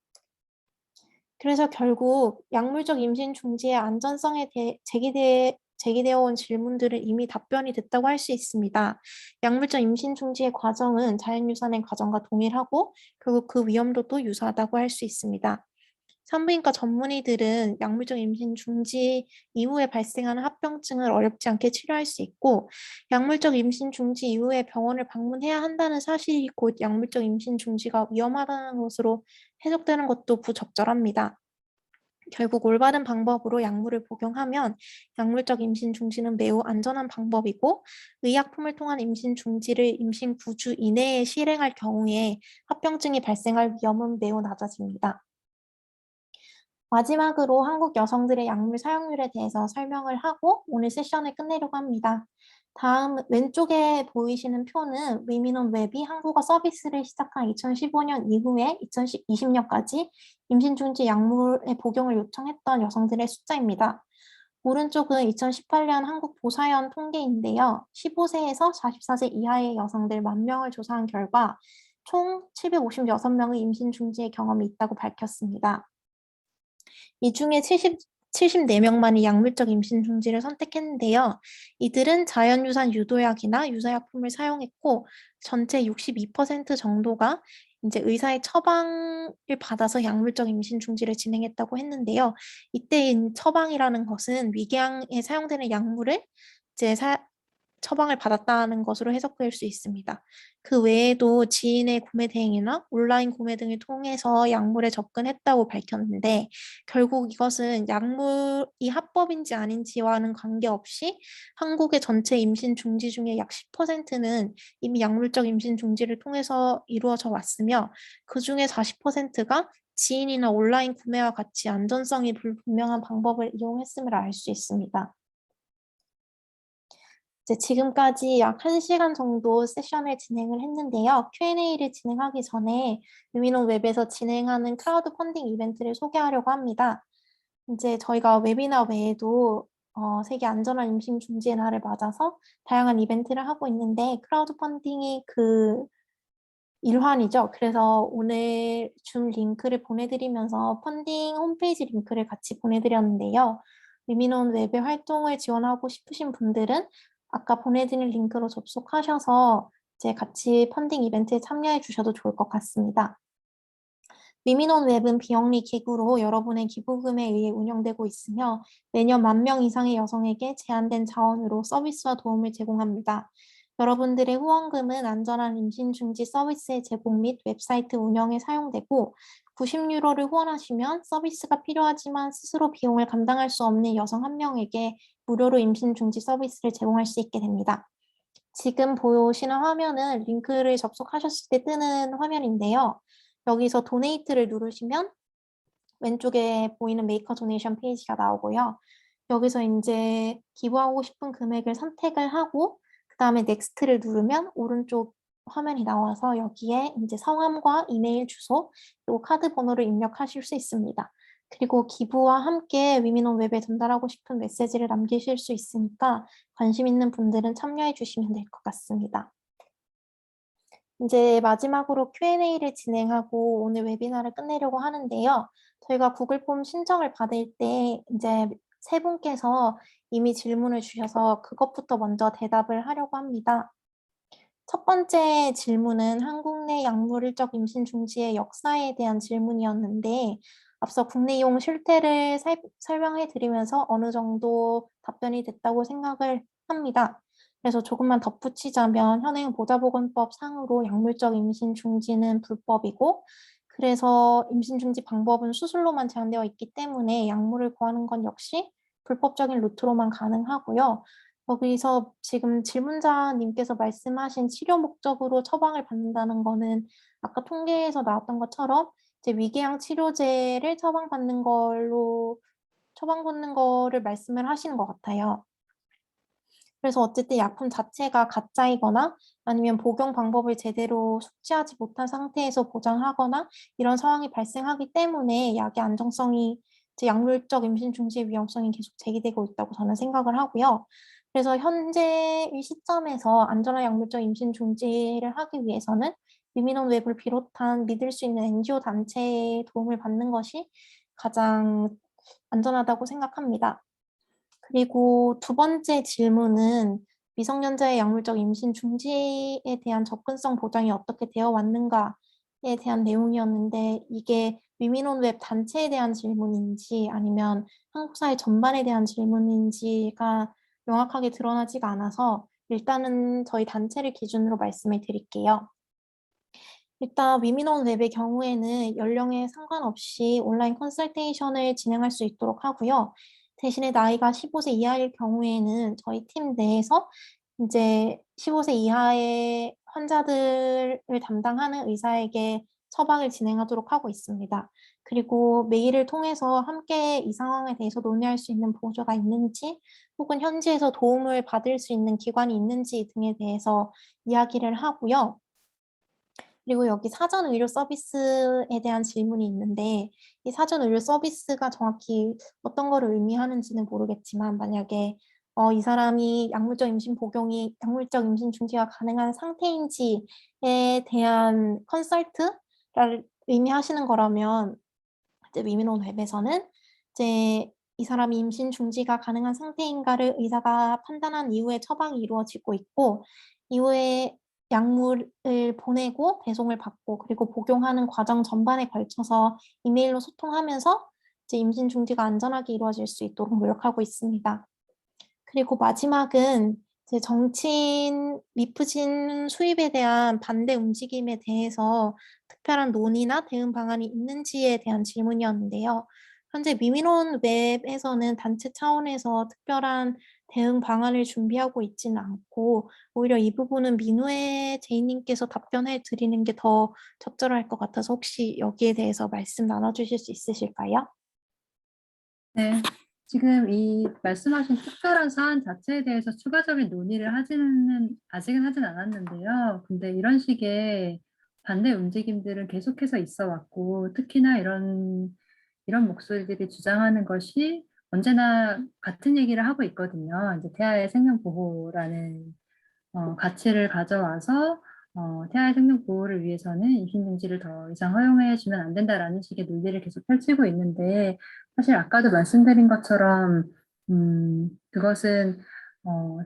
그래서 결국 약물적 임신 중지의 안전성에 대해 제기되어 온 질문들은 이미 답변이 됐다고 할 수 있습니다. 약물적 임신 중지의 과정은 자연유산의 과정과 동일하고 결국 그 위험도도 유사하다고 할 수 있습니다. 산부인과 전문의들은 약물적 임신 중지 이후에 발생하는 합병증을 어렵지 않게 치료할 수 있고, 약물적 임신 중지 이후에 병원을 방문해야 한다는 사실이 곧 약물적 임신 중지가 위험하다는 것으로 해석되는 것도 부적절합니다. 결국 올바른 방법으로 약물을 복용하면 약물적 임신 중지는 매우 안전한 방법이고, 의약품을 통한 임신 중지를 임신 9주 이내에 실행할 경우에 합병증이 발생할 위험은 매우 낮아집니다. 마지막으로 한국 여성들의 약물 사용률에 대해서 설명을 하고 오늘 세션을 끝내려고 합니다. 다음 왼쪽에 보이시는 표는 위민온 웹이 한국어 서비스를 시작한 2015년 이후에 2020년까지 임신 중지 약물의 복용을 요청했던 여성들의 숫자입니다. 오른쪽은 2018년 한국 보사연 통계인데요. 15세에서 44세 이하의 여성들 10,000명을 조사한 결과 총 756명의 임신 중지의 경험이 있다고 밝혔습니다. 이 중에 74명만이 약물적 임신 중지를 선택했는데요. 이들은 자연유산 유도약이나 유사약품을 사용했고 전체 62% 정도가 이제 의사의 처방을 받아서 약물적 임신 중지를 진행했다고 했는데요. 이때 처방이라는 것은 위궤양에 사용되는 약물을 이제 처방을 받았다는 것으로 해석될 수 있습니다. 그 외에도 지인의 구매 대행이나 온라인 구매 등을 통해서 약물에 접근했다고 밝혔는데 결국 이것은 약물이 합법인지 아닌지와는 관계없이 한국의 전체 임신 중지 중에 약 10%는 이미 약물적 임신 중지를 통해서 이루어져 왔으며 그중에 40%가 지인이나 온라인 구매와 같이 안전성이 불분명한 방법을 이용했음을 알 수 있습니다. 이제 지금까지 약 1시간 정도 세션을 진행을 했는데요. Q&A를 진행하기 전에 유민원 웹에서 진행하는 크라우드 펀딩 이벤트를 소개하려고 합니다. 이제 저희가 웨비나 외에도 세계 안전한 임신 중지의 날을 맞아서 다양한 이벤트를 하고 있는데 크라우드 펀딩이 그 일환이죠. 그래서 오늘 줌 링크를 보내드리면서 펀딩 홈페이지 링크를 같이 보내드렸는데요. 위민원 웹의 활동을 지원하고 싶으신 분들은 아까 보내드린 링크로 접속하셔서 이제 같이 펀딩 이벤트에 참여해 주셔도 좋을 것 같습니다. 위민원 웹은 비영리 기구로 여러분의 기부금에 의해 운영되고 있으며 매년 10,000명 이상의 여성에게 제한된 자원으로 서비스와 도움을 제공합니다. 여러분들의 후원금은 안전한 임신 중지 서비스의 제공 및 웹사이트 운영에 사용되고 90유로를 후원하시면 서비스가 필요하지만 스스로 비용을 감당할 수 없는 여성 1명에게 무료로 임신 중지 서비스를 제공할 수 있게 됩니다. 지금 보시는 화면은 링크를 접속하셨을 때 뜨는 화면인데요. 여기서 도네이트를 누르시면 왼쪽에 보이는 메이커 도네이션 페이지가 나오고요. 여기서 이제 기부하고 싶은 금액을 선택을 하고 그 다음에 넥스트를 누르면 오른쪽 화면이 나와서 여기에 이제 성함과 이메일 주소 그리고 카드 번호를 입력하실 수 있습니다. 그리고 기부와 함께 위민온 웹에 전달하고 싶은 메시지를 남기실 수 있으니까 관심 있는 분들은 참여해 주시면 될 것 같습니다. 이제 마지막으로 Q&A를 진행하고 오늘 웨비나를 끝내려고 하는데요. 저희가 구글 폼 신청을 받을 때 이제 세 분께서 이미 질문을 주셔서 그것부터 먼저 대답을 하려고 합니다. 첫 번째 질문은 한국 내 약물적 임신 중지의 역사에 대한 질문이었는데 앞서 국내용 실태를 설명해 드리면서 어느 정도 답변이 됐다고 생각을 합니다. 그래서 조금만 덧붙이자면 현행 보자보건법 상으로 약물적 임신 중지는 불법이고 그래서 임신 중지 방법은 수술로만 제한되어 있기 때문에 약물을 구하는 건 역시 불법적인 루트로만 가능하고요. 거기서 지금 질문자님께서 말씀하신 치료 목적으로 처방을 받는다는 거는 아까 통계에서 나왔던 것처럼 이제 위궤양 치료제를 처방받는 거를 말씀을 하시는 것 같아요. 그래서 어쨌든 약품 자체가 가짜이거나 아니면 복용 방법을 제대로 숙지하지 못한 상태에서 보장하거나 이런 상황이 발생하기 때문에 약의 안정성이 이제 약물적 임신 중지의 위험성이 계속 제기되고 있다고 저는 생각을 하고요. 그래서 현재의 시점에서 안전한 약물적 임신 중지를 하기 위해서는 위민원 웹을 비롯한 믿을 수 있는 NGO 단체의 도움을 받는 것이 가장 안전하다고 생각합니다. 그리고 두 번째 질문은 미성년자의 약물적 임신 중지에 대한 접근성 보장이 어떻게 되어 왔는가에 대한 내용이었는데 이게 위민원 웹 단체에 대한 질문인지 아니면 한국 사회 전반에 대한 질문인지가 명확하게 드러나지가 않아서 일단은 저희 단체를 기준으로 말씀을 드릴게요. 일단 위민원 웹의 경우에는 연령에 상관없이 온라인 컨설테이션을 진행할 수 있도록 하고요. 대신에 나이가 15세 이하일 경우에는 저희 팀 내에서 이제 15세 이하의 환자들을 담당하는 의사에게 처방을 진행하도록 하고 있습니다. 그리고 메일을 통해서 함께 이 상황에 대해서 논의할 수 있는 보조가 있는지 혹은 현지에서 도움을 받을 수 있는 기관이 있는지 등에 대해서 이야기를 하고요. 그리고 여기 사전 의료 서비스에 대한 질문이 있는데 이 사전 의료 서비스가 정확히 어떤 거를 의미하는지는 모르겠지만 만약에 이 사람이 약물적 임신 중지가 가능한 상태인지에 대한 컨설트를 의미하시는 거라면 이제 위민원 웹에서는 이제 이 사람이 임신 중지가 가능한 상태인가를 의사가 판단한 이후에 처방이 이루어지고 있고 이후에 약물을 보내고 배송을 받고 그리고 복용하는 과정 전반에 걸쳐서 이메일로 소통하면서 이제 임신 중지가 안전하게 이루어질 수 있도록 노력하고 있습니다. 그리고 마지막은 이제 정친 미프진 수입에 대한 반대 움직임에 대해서 특별한 논의나 대응 방안이 있는지에 대한 질문이었는데요. 현재 미민원 웹에서는 단체 차원에서 특별한 대응 방안을 준비하고 있지는 않고 오히려 이 부분은 민우의 제이님께서 답변해 드리는 게 더 적절할 것 같아서 혹시 여기에 대해서 말씀 나눠주실 수 있으실까요? 네, 지금 이 말씀하신 특별한 사안 자체에 대해서 추가적인 논의를 아직은 하진 않았는데요. 근데 이런 식의 반대 움직임들은 계속해서 있어 왔고, 특히나 이런 목소리들이 주장하는 것이 언제나 같은 얘기를 하고 있거든요. 이제 태아의 생명 보호라는 가치를 가져와서 태아의 생명 보호를 위해서는 임신 중지를 더 이상 허용해 주면 안 된다라는 식의 논리를 계속 펼치고 있는데 사실 아까도 말씀드린 것처럼 그것은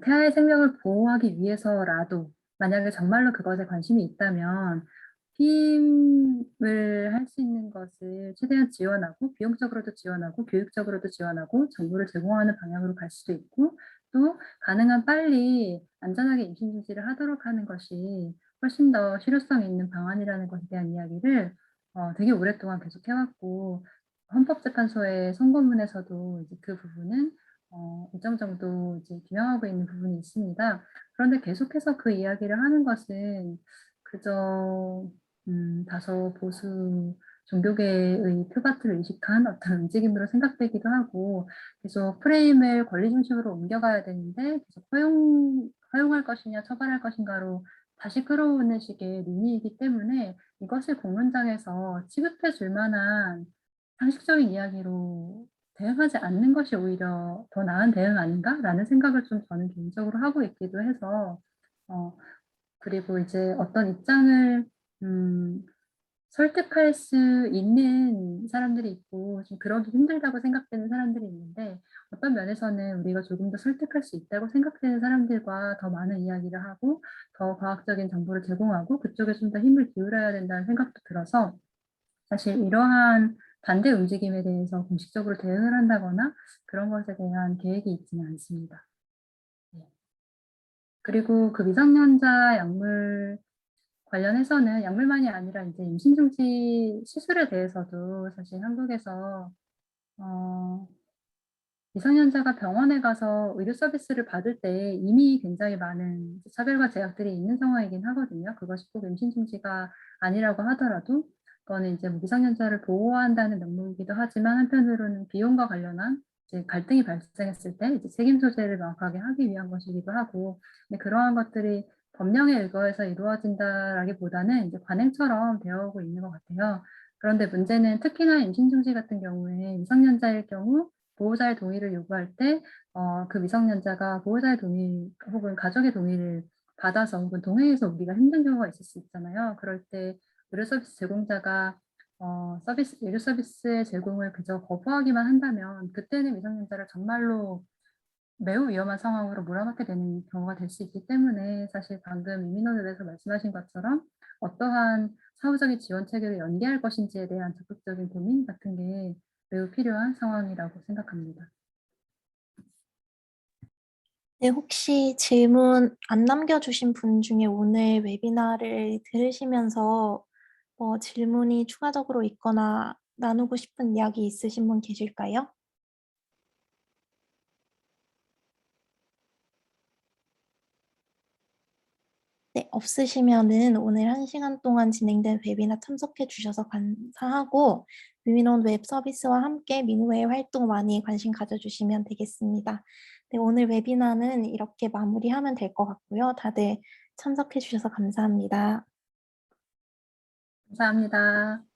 태아의 생명을 보호하기 위해서라도 만약에 정말로 그것에 관심이 있다면 힘을 할 수 있는 것을 최대한 지원하고 비용적으로도 지원하고 교육적으로도 지원하고 정보를 제공하는 방향으로 갈 수도 있고 또 가능한 빨리 안전하게 임신 중지를 하도록 하는 것이 훨씬 더 실효성 있는 방안이라는 것에 대한 이야기를 되게 오랫동안 계속 해왔고 헌법재판소의 선고문에서도 이제 그 부분은 일정 정도 이제 규명하고 있는 부분이 있습니다. 그런데 계속해서 그 이야기를 하는 것은 그저 다소 보수 종교계의 표밭을 의식한 어떤 움직임으로 생각되기도 하고 계속 프레임을 권리 중심으로 옮겨가야 되는데 계속 허용할 것이냐 처벌할 것인가로 다시 끌어오는 식의 논의이기 때문에 이것을 공론장에서 취급해 줄 만한 상식적인 이야기로 대응하지 않는 것이 오히려 더 나은 대응 아닌가라는 생각을 좀 저는 개인적으로 하고 있기도 해서 그리고 이제 어떤 입장을 음, 설득할 수 있는 사람들이 있고 좀 그러기 힘들다고 생각되는 사람들이 있는데 어떤 면에서는 우리가 조금 더 설득할 수 있다고 생각되는 사람들과 더 많은 이야기를 하고 더 과학적인 정보를 제공하고 그쪽에 좀 더 힘을 기울여야 된다는 생각도 들어서 사실 이러한 반대 움직임에 대해서 공식적으로 대응을 한다거나 그런 것에 대한 계획이 있지는 않습니다. 네. 그리고 그 미성년자 약물 관련해서는 약물만이 아니라 이제 임신 중지 시술에 대해서도 사실 한국에서 어, 미성년자가 병원에 가서 의료 서비스를 받을 때 이미 굉장히 많은 차별과 제약들이 있는 상황이긴 하거든요. 그것이 꼭 임신 중지가 아니라고 하더라도 그거는 이제 뭐 미성년자를 보호한다는 명목이기도 하지만 한편으로는 비용과 관련한 이제 갈등이 발생했을 때 이제 책임 소재를 명확하게 하기 위한 것이기도 하고 근데 그러한 것들이 법령에 의거해서 이루어진다라기보다는 이제 관행처럼 되어 오고 있는 것 같아요. 그런데 문제는 특히나 임신 중지 같은 경우에 미성년자일 경우 보호자의 동의를 요구할 때, 그 미성년자가 보호자의 동의 혹은 가족의 동의를 받아서 혹은 동행해서 오기가 힘든 경우가 있을 수 있잖아요. 그럴 때 의료 서비스 제공자가 의료 서비스의 제공을 그저 거부하기만 한다면 그때는 미성년자를 정말로 매우 위험한 상황으로 몰아넣게 되는 경우가 될 수 있기 때문에 사실 방금 이민원에 말씀하신 것처럼 어떠한 사후적인 지원 체계를 연계할 것인지에 대한 적극적인 고민 같은 게 매우 필요한 상황이라고 생각합니다. 네, 혹시 질문 안 남겨주신 분 중에 오늘 웨비나를 들으시면서 질문이 추가적으로 있거나 나누고 싶은 이야기 있으신 분 계실까요? 네, 없으시면은 오늘 1시간 동안 진행된 웨비나 참석해 주셔서 감사하고 위민원 웹 서비스와 함께 민우의 활동 많이 관심 가져주시면 되겠습니다. 네, 오늘 웨비나는 이렇게 마무리하면 될 것 같고요. 다들 참석해 주셔서 감사합니다. 감사합니다.